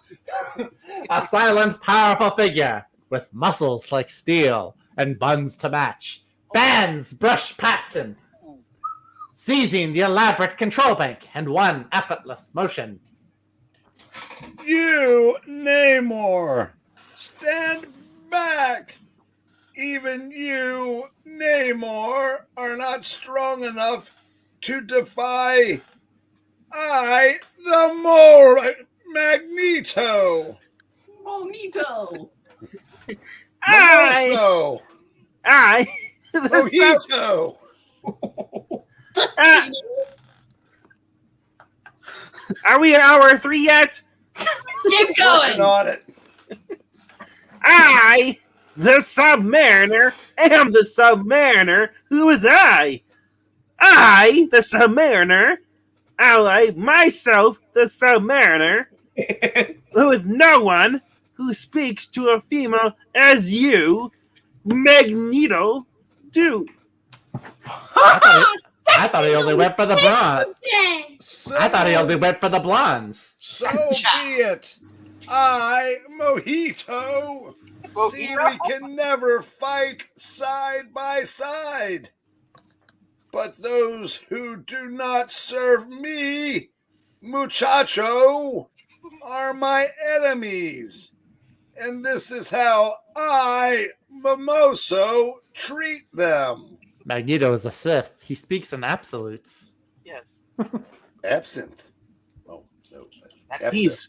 A silent, powerful figure with muscles like steel and buns to match. Bands brush past him, seizing the elaborate control bank in one effortless motion. You, Namor, stand back. Even you, Namor, are not strong enough to defy the Magneto. Magneto. Mimoso! Mojito! Are we in hour 3 yet? Keep going. Working on it. I, the Submariner, am the Submariner. Who is I? I, the Submariner, ally myself, the Submariner, with no one who speaks to a female as you, Magneto, do. I thought he only went for the blonde. So, I thought he only went for the blondes. so be it. I, Mojito, see we can never fight side by side. But those who do not serve me, muchacho, are my enemies. And this is how I, Mimoso, treat them. Magneto is a Sith. He speaks in absolutes. Yes. Absinthe. Oh, no. He's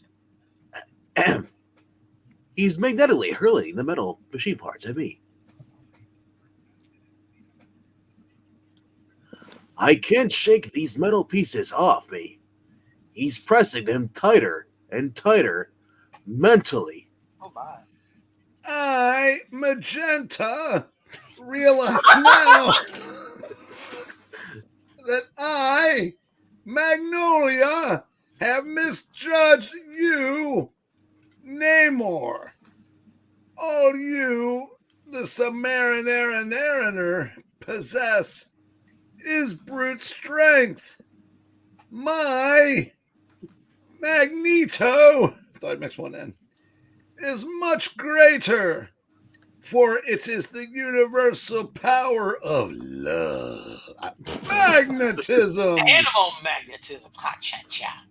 he's magnetically hurling the metal machine parts at me. I can't shake these metal pieces off me. He's pressing them tighter and tighter mentally. Oh my. I, Magenta, realize now that I, Magnolia, have misjudged you, Namor. All you, the Submariner, possess is brute strength. My Magneto, thought I'd mix one in, is much greater, for it is the universal power of love. Magnetism. Animal magnetism. Ha cha cha.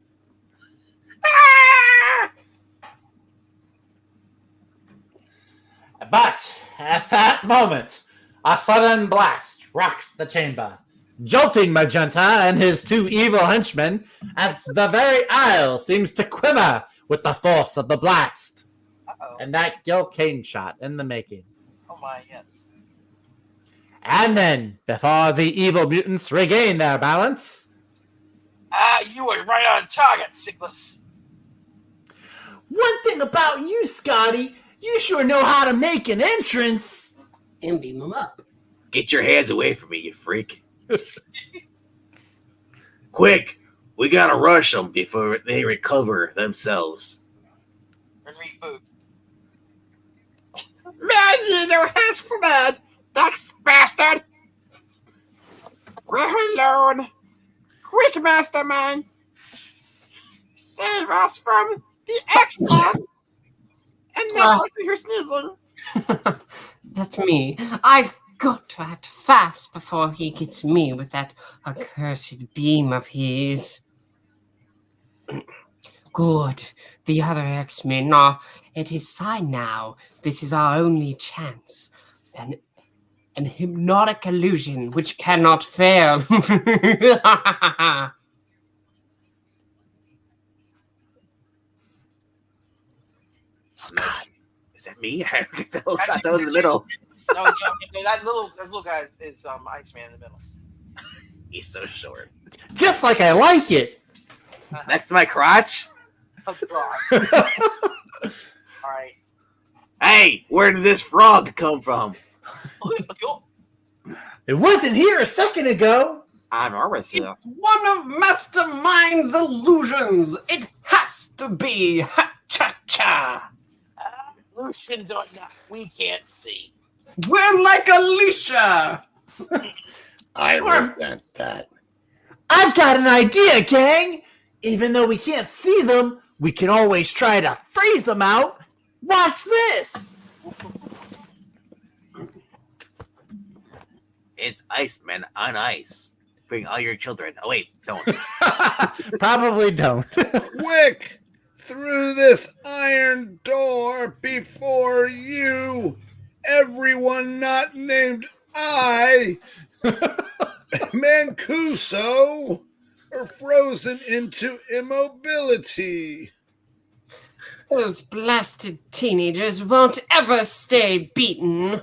But at that moment, a sudden blast rocks the chamber, jolting Magenta and his two evil henchmen as the very aisle seems to quiver with the force of the blast. Uh-oh. And that Gil Kane shot in the making. Oh my, yes. And then, before the evil mutants regain their balance... You were right on target, Sigless. One thing about you, Scotty, you sure know how to make an entrance. And beam him up. Get your hands away from me, you freak. Quick, we gotta rush them before they recover themselves. And reboot. Magneto has fled. That bastard. We're alone. Quick, Mastermind. Save us from the X-Men. And that person who's sneezing. That's me. I've got to act fast before he gets me with that accursed beam of his. Good. The other X-Men are at his side now. This is our only chance. An hypnotic illusion which cannot fail. Scott, is that me? I thought that was in the middle. No, that little guy is Iceman in the middle. He's so short. Just like I like it. Next to my crotch? Oh God. All right. Hey, where did this frog come from? It wasn't here a second ago. I'm always here. It's one of Mastermind's illusions. It has to be. Ha-cha-cha. Illusions are not. We can't see. We're like Alicia. I resent that. I've got an idea, gang. Even though we can't see them, we can always try to freeze them out. Watch this. It's Iceman on ice. Bring all your children. Oh, wait, don't. Probably don't. Quick! Through this iron door before you, everyone not named I, Mancuso, are frozen into immobility. Those blasted teenagers won't ever stay beaten.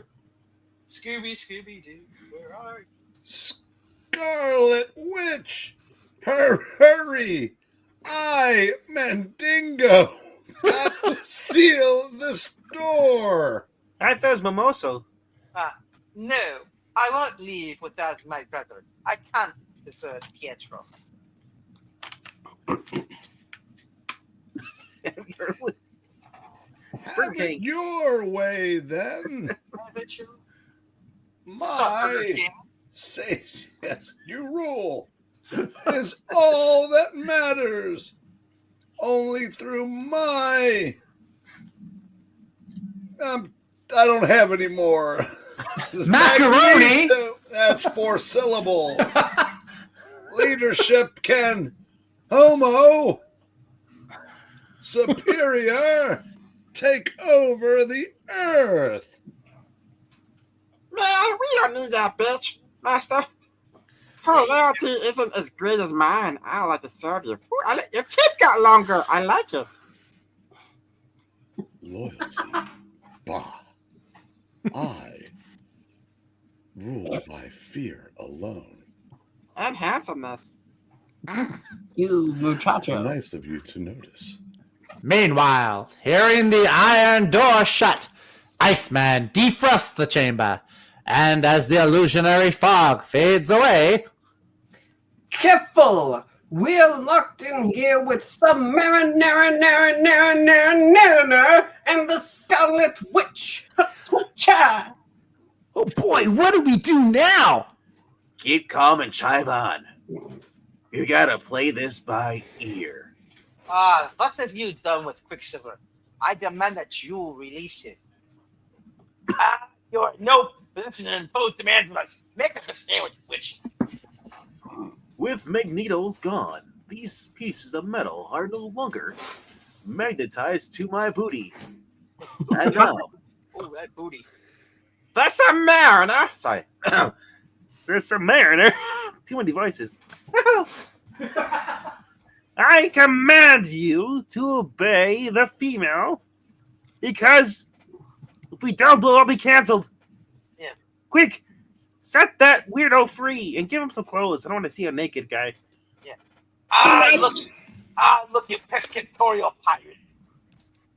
Scooby-Doo, where are you? Scarlet Witch! Hurry! I, Mandingo, got to seal this door! I thought it was Mimoso. No, I won't leave without my brother. I can't desert Pietro. Have it your way, then. Haven't you? My say yes, you rule, is all that matters. Only through my... I don't have any more. Macaroni? That's 4 syllables. Leadership can homo superior take over the earth. Man, we don't need that bitch, Master. Her loyalty isn't as great as mine. I like to serve you. Ooh, your cape got longer. I like it. Loyalty. Bah. I rule by fear alone. And handsomeness. You muchacho. Nice of you to notice. Meanwhile, hearing the iron door shut, Iceman defrosts the chamber, and as the illusionary fog fades away... Careful! We're locked in here with Sub-Mariner and the Scarlet Witch. Oh boy, what do we do now? Keep calm and chive on. You gotta play this by ear. What have you done with Quicksilver? I demand that you release it. You're no position to impose demands of us. Make us a sandwich, witch. With Magneto gone, these pieces of metal are no longer magnetized to my booty. And now, Oh, that booty. That's a mariner. Sorry. There's a mariner. Too many voices. I command you to obey the female, because if we don't, we'll all be canceled. Yeah. Quick, set that weirdo free and give him some clothes. I don't want to see a naked guy. Look, you pescatorial pirate.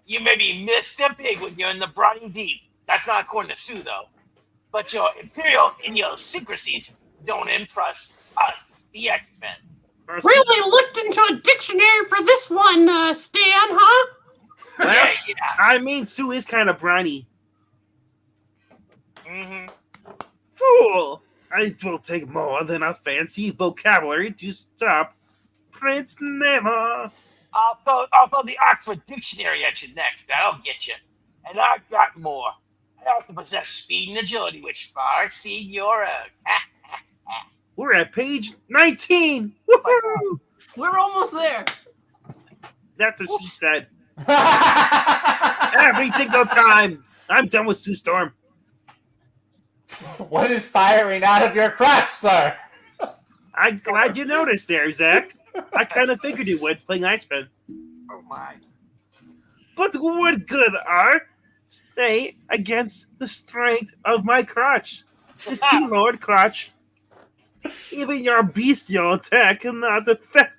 You may be Mr. Big when you're in the briny deep. That's not according to Sue, though. But your imperial idiosyncrasies don't impress us, the X-Men. Really looked into a dictionary for this one, Stan, huh? Yeah. I mean, Sue is kind of briny. Mm-hmm. Fool! I will take more than a fancy vocabulary to stop Prince Namor. I'll throw the Oxford Dictionary at you next. That'll get you. And I've got more. I also possess speed and agility, which far exceed your own. We're at page 19. Woohoo! We're almost there. That's what she said. Every single time. I'm done with Sue Storm. What is firing out of your crotch, sir? I'm glad you noticed there, Zach. I kind of figured you would, playing Iceman. Oh, my. But what good are they against the strength of my crotch? The Sea Lord crotch. Even your bestial attack cannot defend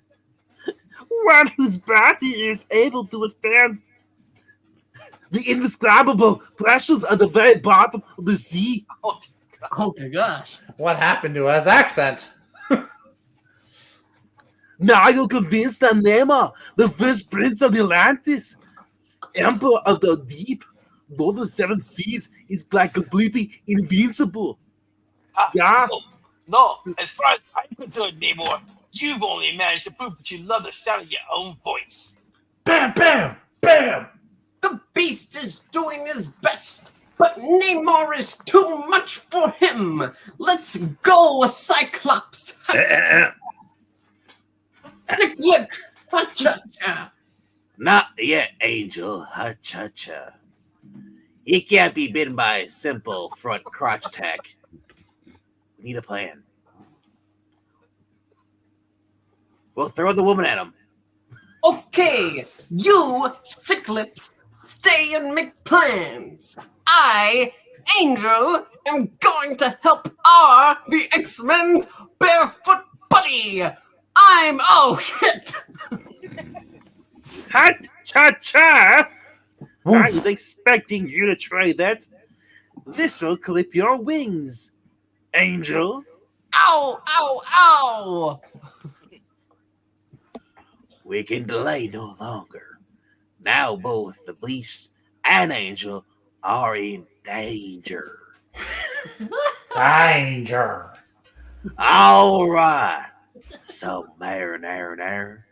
one whose body is able to withstand the indescribable pressures at the very bottom of the sea. Oh my gosh. What happened to his accent? Now you're convinced that Namor, the first prince of the Atlantis, emperor of the deep, Lord of the seven seas, is like completely invincible. Yeah? No, as far as I'm concerned, Namor, you've only managed to prove that you love the sound of your own voice. Bam, bam, bam! The beast is doing his best, but Namor is too much for him. Let's go, Cyclops. Thick lips. Ha-cha-cha. Not yet, Angel. Ha-cha-cha. He can't be bitten by a simple front crotch attack. We need a plan. We'll throw the woman at him. Okay, You, Cyclops, stay and make plans. I, Angel, am going to help the X-Men barefoot buddy. Oh, shit. Hot cha-cha! I was expecting you to try that. This'll clip your wings, Angel. Ow, ow, ow. We can delay no longer. Now both the Beast and Angel are in danger. Danger. All right. So, Mariner,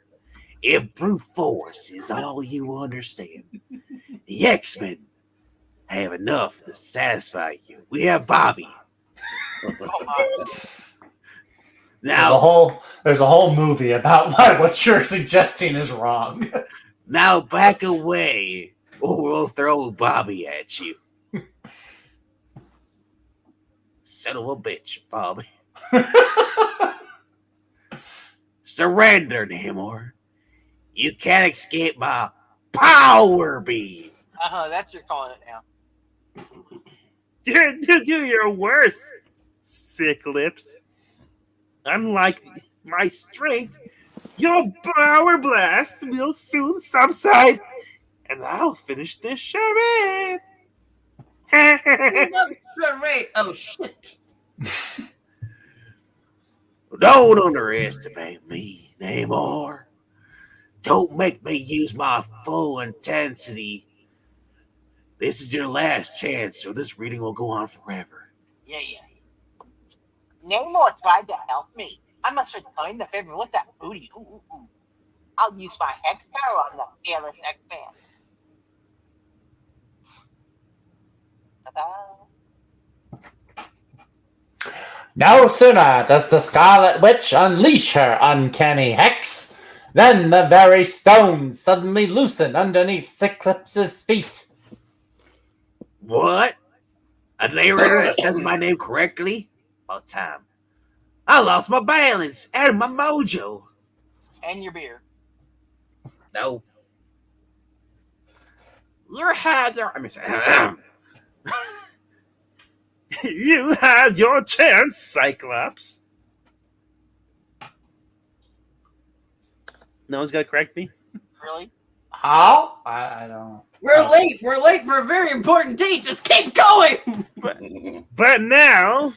if brute force is all you understand, the X-Men have enough to satisfy you. We have Bobby. Now, There's a whole movie about what you're suggesting is wrong. now back away, or we'll throw Bobby at you. Son of a bitch, Bobby. Surrender, Namor. You can't escape my power beam. That's what you're calling it now. Do your worst, Cyclops. Unlike my strength, your power blast will soon subside, and I'll finish this charade. Charade. Oh, shit. Don't underestimate me, Namor. Don't make me use my full intensity. This is your last chance, so this reading will go on forever. Yeah. Namor tried to help me. I must return the favor with that booty. Ooh. I'll use my hex power on the fearless X-Man. Ta-da. No sooner does the Scarlet Witch unleash her uncanny hex than the very stones suddenly loosen underneath Cyclops' feet. What? A narrator that says my name correctly? About time. I lost my balance and my mojo. And your beer. No. You had your. You had your chance, Cyclops. No one's gonna correct me. Really? How? I don't. We're late. We're late for a very important date. Just keep going. But now,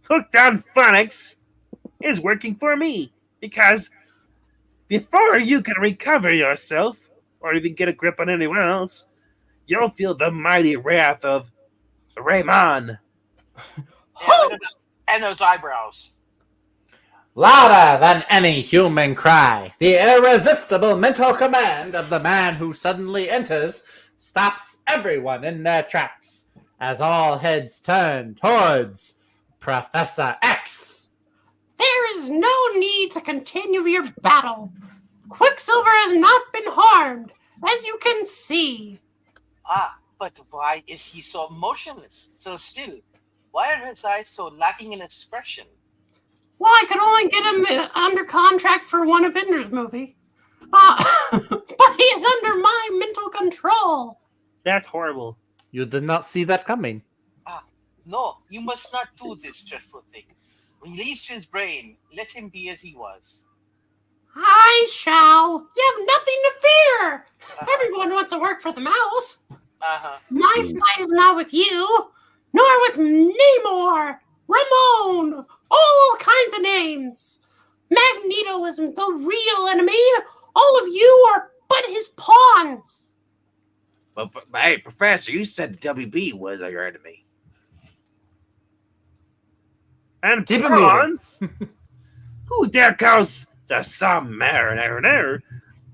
Hooked on Phonics is working for me because before you can recover yourself or even get a grip on anyone else, you'll feel the mighty wrath of Raymond. And those eyebrows. Louder than any human cry, the irresistible mental command of the man who suddenly enters stops everyone in their tracks as all heads turn towards Professor X. There is no need to continue your battle. Quicksilver has not been harmed, as you can see. But why is he so motionless, so still? Why are his eyes so lacking in expression? Well, I could only get him under contract for one Avengers movie. But he's under my mental control. That's horrible. You did not see that coming. No, you must not do this dreadful thing. Release his brain. Let him be as he was. I shall. You have nothing to fear. Everyone wants to work for the mouse. My fight is not with you, nor with Namor, Ramon, all kinds of names. Magneto is the real enemy. All of you are but his pawns. But hey, Professor, you said WB was your enemy. And Keep it pawns? Who dare calls the Sub-Mariner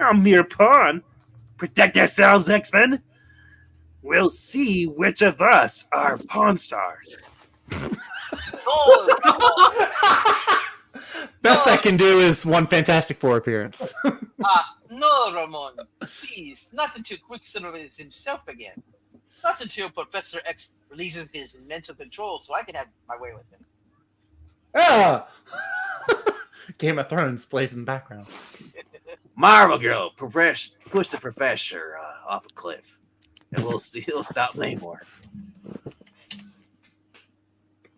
a mere pawn? Protect yourselves, X-Men. We'll see which of us are Pawn Stars. Best I can do is one Fantastic Four appearance. No, Ramon. Please, not until Quicksilver is himself again. Not until Professor X releases his mental control so I can have my way with him. Game of Thrones plays in the background. Marvel Girl, push the professor off a cliff, and we'll see. He'll stop Namor.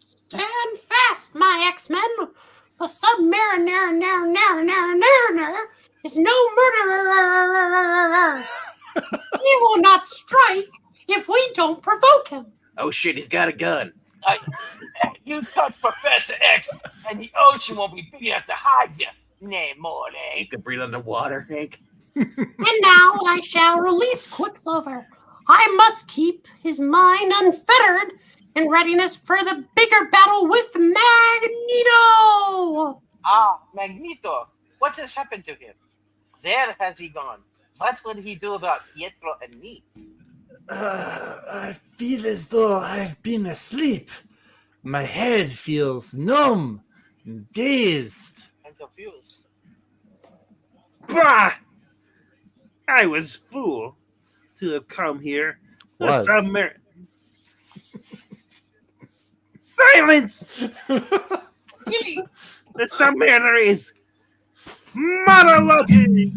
Stand fast, my X-Men. The Sub-Mariner is no murderer. He will not strike if we don't provoke him. Oh shit, he's got a gun. You touch Professor X, and the ocean won't be big enough to hide you. Namor, You can breathe underwater, Hank. And now I shall release Quicksilver. I must keep his mind unfettered in readiness for the bigger battle with Magneto. Ah, Magneto. What has happened to him? Where has he gone? What will he do about Pietro and me? I feel as though I've been asleep. My head feels numb and dazed. I'm confused. Bah! I was fool to have come here. The Was. Submariner. Silence! Gee, The Submariner is monologuing.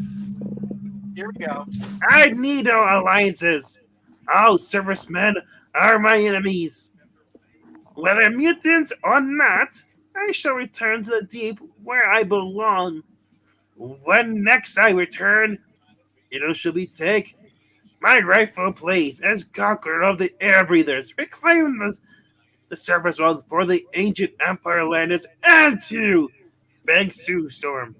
here we go. I need no alliances. All servicemen are my enemies. Whether mutants or not, I shall return to the deep where I belong. When next I return, it shall be take my rightful place as conqueror of the air breathers, reclaim the surface world for the ancient empire landers and to Bang Sue Storm.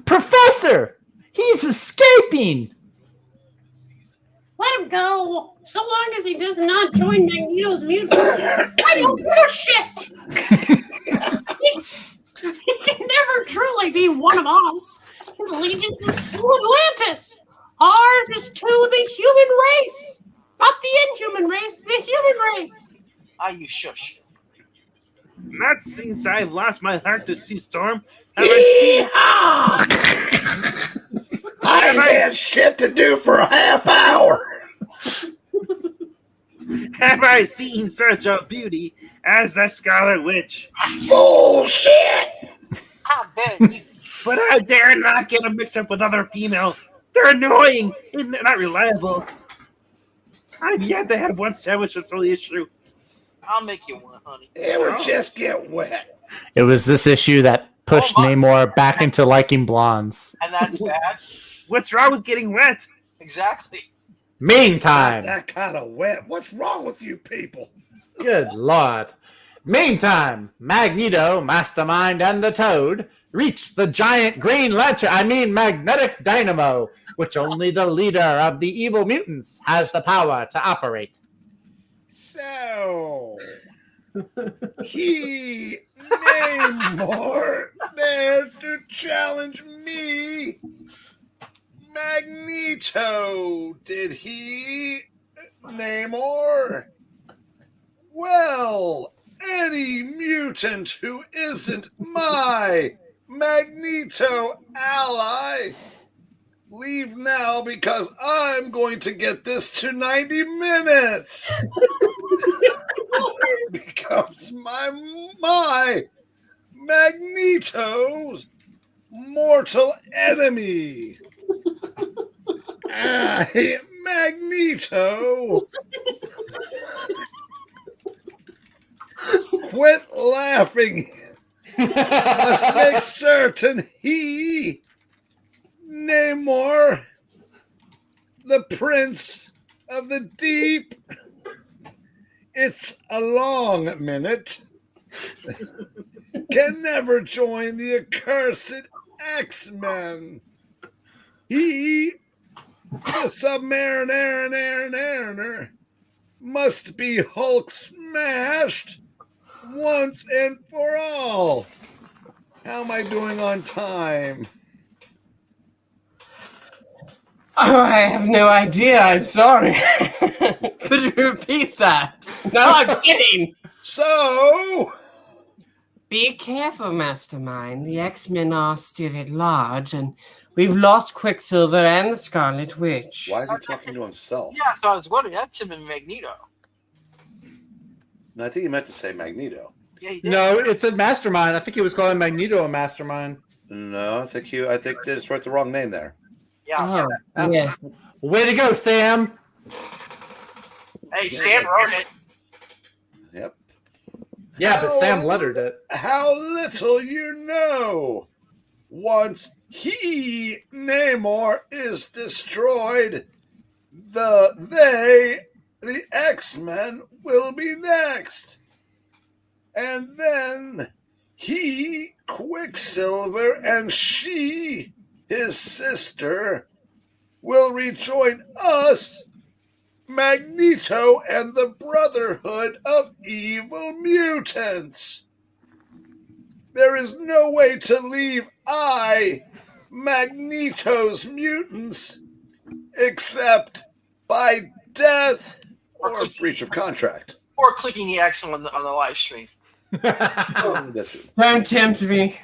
Professor! He's escaping! Let him go, so long as he does not join Magneto's mutants. I don't give a shit. He can never truly be one of us. His allegiance is to Atlantis. Ours is to the human race, not the inhuman race. The human race. Ah, you shush. Not since I've lost my heart to Sea Storm. I had shit to do for a half hour. Have I seen such a beauty as the Scarlet Witch? Bullshit. I bet you. But I dare not get them mixed up with other female. They're annoying and they're not reliable. I've yet to have one sandwich that's the issue. I'll make you one, honey. It would just get wet. It was this issue that pushed Namor back into liking blondes. And that's bad. What's wrong with getting wet? Exactly. Meantime, That kind of wet. What's wrong with you people? good lord. Meantime, Magneto, Mastermind, and the Toad reach the giant green magnetic dynamo, which only the leader of the evil mutants has the power to operate. So, he, Namor, dared to challenge me. Magneto, did he, Namor? Well, any mutant who isn't my Magneto ally, leave now because I'm going to get this to 90 minutes. Becomes my Magneto's mortal enemy. I, Magneto, quit laughing. Must make certain he, Namor, the Prince of the Deep, it's a long minute, can never join the accursed X-Men. He, the Sub-Mariner, must be Hulk smashed once and for all. How am I doing on time? Oh, I have no idea. I'm sorry. Could you repeat that? No, I'm kidding. So, Be careful, Mastermind. The X-Men are still at large, and we've lost Quicksilver and the Scarlet Witch. why is he talking to himself? Yeah, so I was wondering, that should have been Magneto. No, I think he meant to say Magneto. Yeah, he did. No, it said Mastermind. I think he was calling Magneto a Mastermind. No, I think they just wrote the wrong name there. Yeah. Oh, yes. Way to go, Sam! Hey, Sam wrote it. Yep. Yeah, but Sam lettered it. How little you know! Once Namor, is destroyed, the X-Men, will be next. And then Quicksilver, and she, his sister, will rejoin us, Magneto, and the Brotherhood of Evil Mutants. There is no way to leave Magneto's mutants, except by death or breach of contract. Or clicking the X on the live stream. Don't tempt me.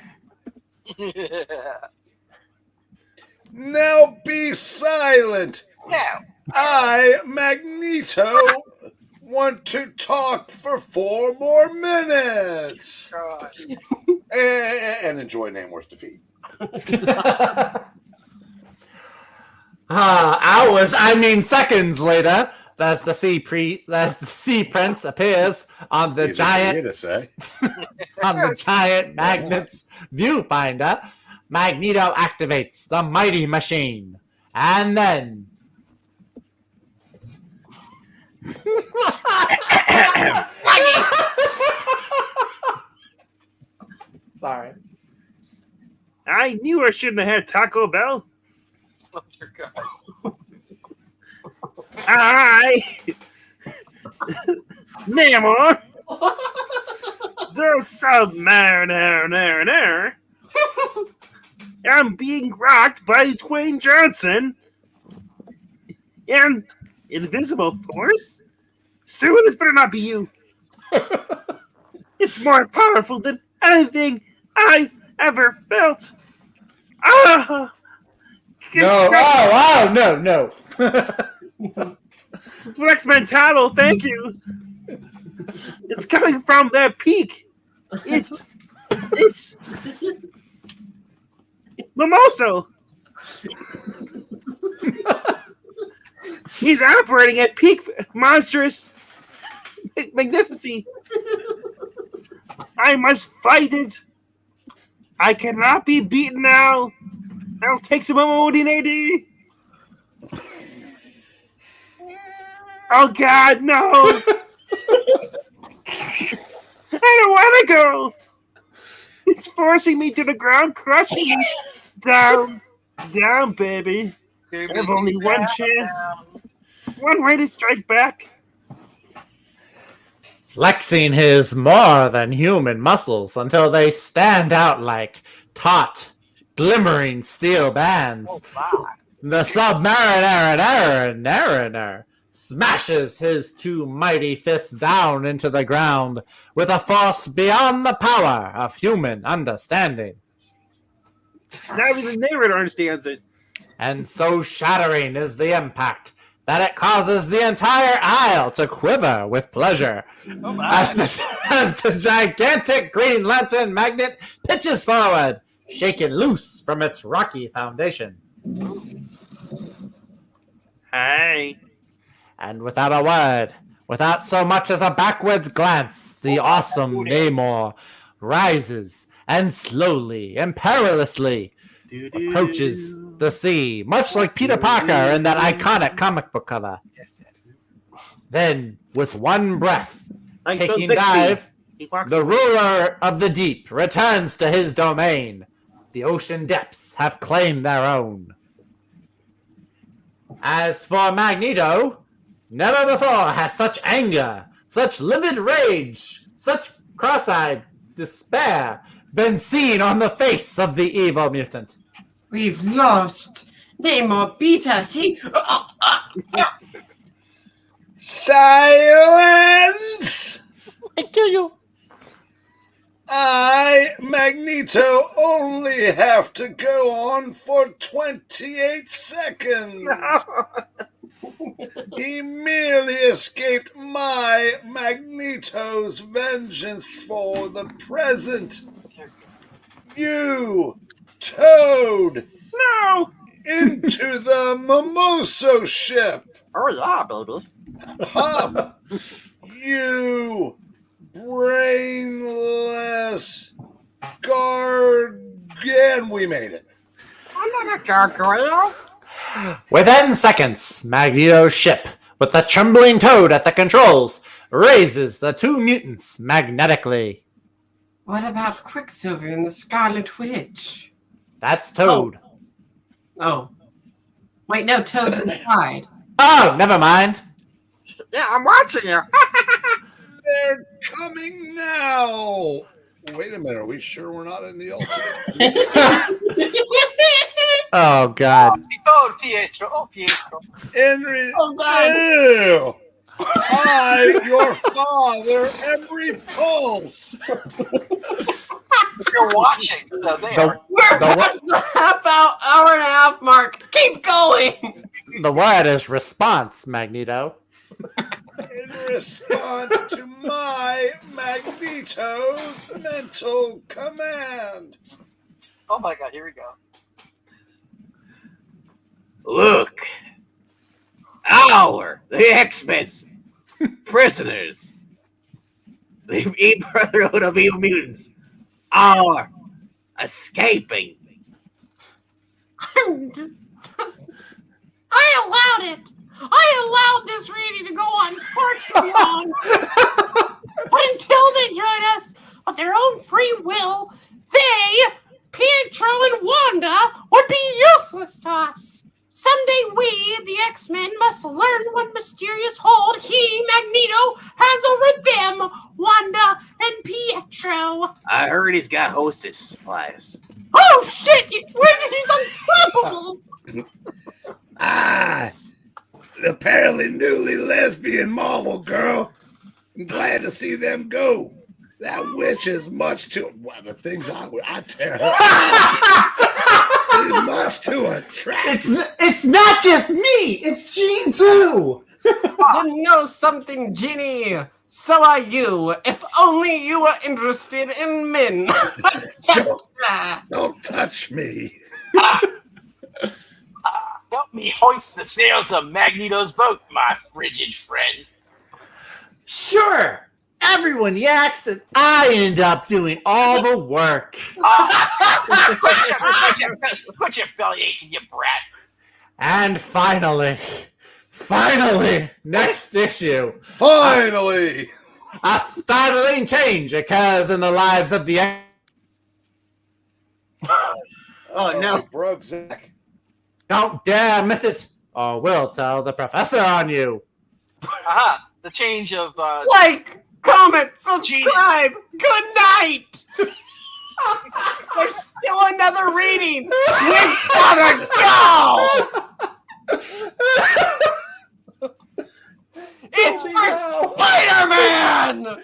Now be silent. Now, Magneto, want to talk for 4 more minutes. And enjoy Namor's defeat. Seconds later, as the Sea Prince appears on the giant magnet's viewfinder, Magneto activates the mighty machine, and then sorry. I knew I shouldn't have had Taco Bell. oh dear God. Namor, the Sub-Mariner, I'm being rocked by Dwayne Johnson and Invisible Force? Sue, this better not be you. It's more powerful than anything I've ever felt. No. Flex Mentalo, thank you. It's coming from that peak. It's Mimoso. He's operating at peak monstrous magnificence. I must fight it. I cannot be beaten now. I'll take some Odin AD. Oh God, no! I don't want to go. It's forcing me to the ground, crushing me down, baby. I have only one chance, one way to strike back. Flexing his more than human muscles until they stand out like taut, glimmering steel bands. The Sub-Mariner smashes his 2 mighty fists down into the ground with a force beyond the power of human understanding. Not even the narrator understands it. And so shattering is the impact that it causes the entire aisle to quiver with pleasure as the gigantic Green Lantern magnet pitches forward, shaken loose from its rocky foundation. Hey. And without a word, without so much as a backwards glance, the awesome Namor rises and slowly and perilously approaches the sea, much like Peter Parker in that iconic comic book cover. Then, with one breath, taking dive, the ruler of the deep returns to his domain. The ocean depths have claimed their own. As for Magneto, never before has such anger, such livid rage, such cross-eyed despair been seen on the face of the evil mutant. We've lost. Namor beat us. Silence! I kill you. Magneto, only have to go on for 28 seconds. He merely escaped my Magneto's vengeance for the present. You, Toad, No! into the Mimoso ship. Oh yeah, baby. Hop, you brainless gargan. We made it. I'm not a gargoyle. Within seconds, Magneto's ship, with the trembling Toad at the controls, raises the two mutants magnetically. What about Quicksilver and the Scarlet Witch? That's Toad. Oh. Wait, no, Toad's inside. Oh, never mind. Yeah, I'm watching you. They're coming now. Wait a minute. Are we sure we're not in the ultimate? Oh, God. Oh, Pietro. Oh, Pietro. Henry. Oh, God. Ew. I, your father, every pulse. You're watching, so there. We're past the hour and a half mark. Keep going. The word is response, Magneto. In response to my Magneto's mental commands. Oh my God, here we go. Look, the X-Men's prisoners, the Brotherhood of Evil Mutants, are escaping. I allowed it. I allowed this reading to go on far too long. But until they join us of their own free will, they, Pietro and Wanda, would be useless to us. Someday we, the X-Men, must learn what mysterious hold he, Magneto, has over them, Wanda and Pietro. I heard he's got hostess supplies. Oh, shit! He's unstoppable! The apparently newly lesbian Marvel girl. I'm glad to see them go. That witch is much too. Well, the things I tear her. Is much too attractive. It's not just me. It's Jean too. You know something, Ginny? So are you. If only you were interested in men. Don't touch me. Help me hoist the sails of Magneto's boat, my frigid friend. Sure. Everyone yaks, and I end up doing all the work. Quit your belly aching, you brat. And finally, next issue. Finally! A startling change occurs in the lives of the... Oh, no. Broke Zach. Don't dare miss it, or we'll tell the professor on you. Aha, the change of Like, comment, subscribe. Good night. There's still another reading. We gotta go. It's for Spider-Man.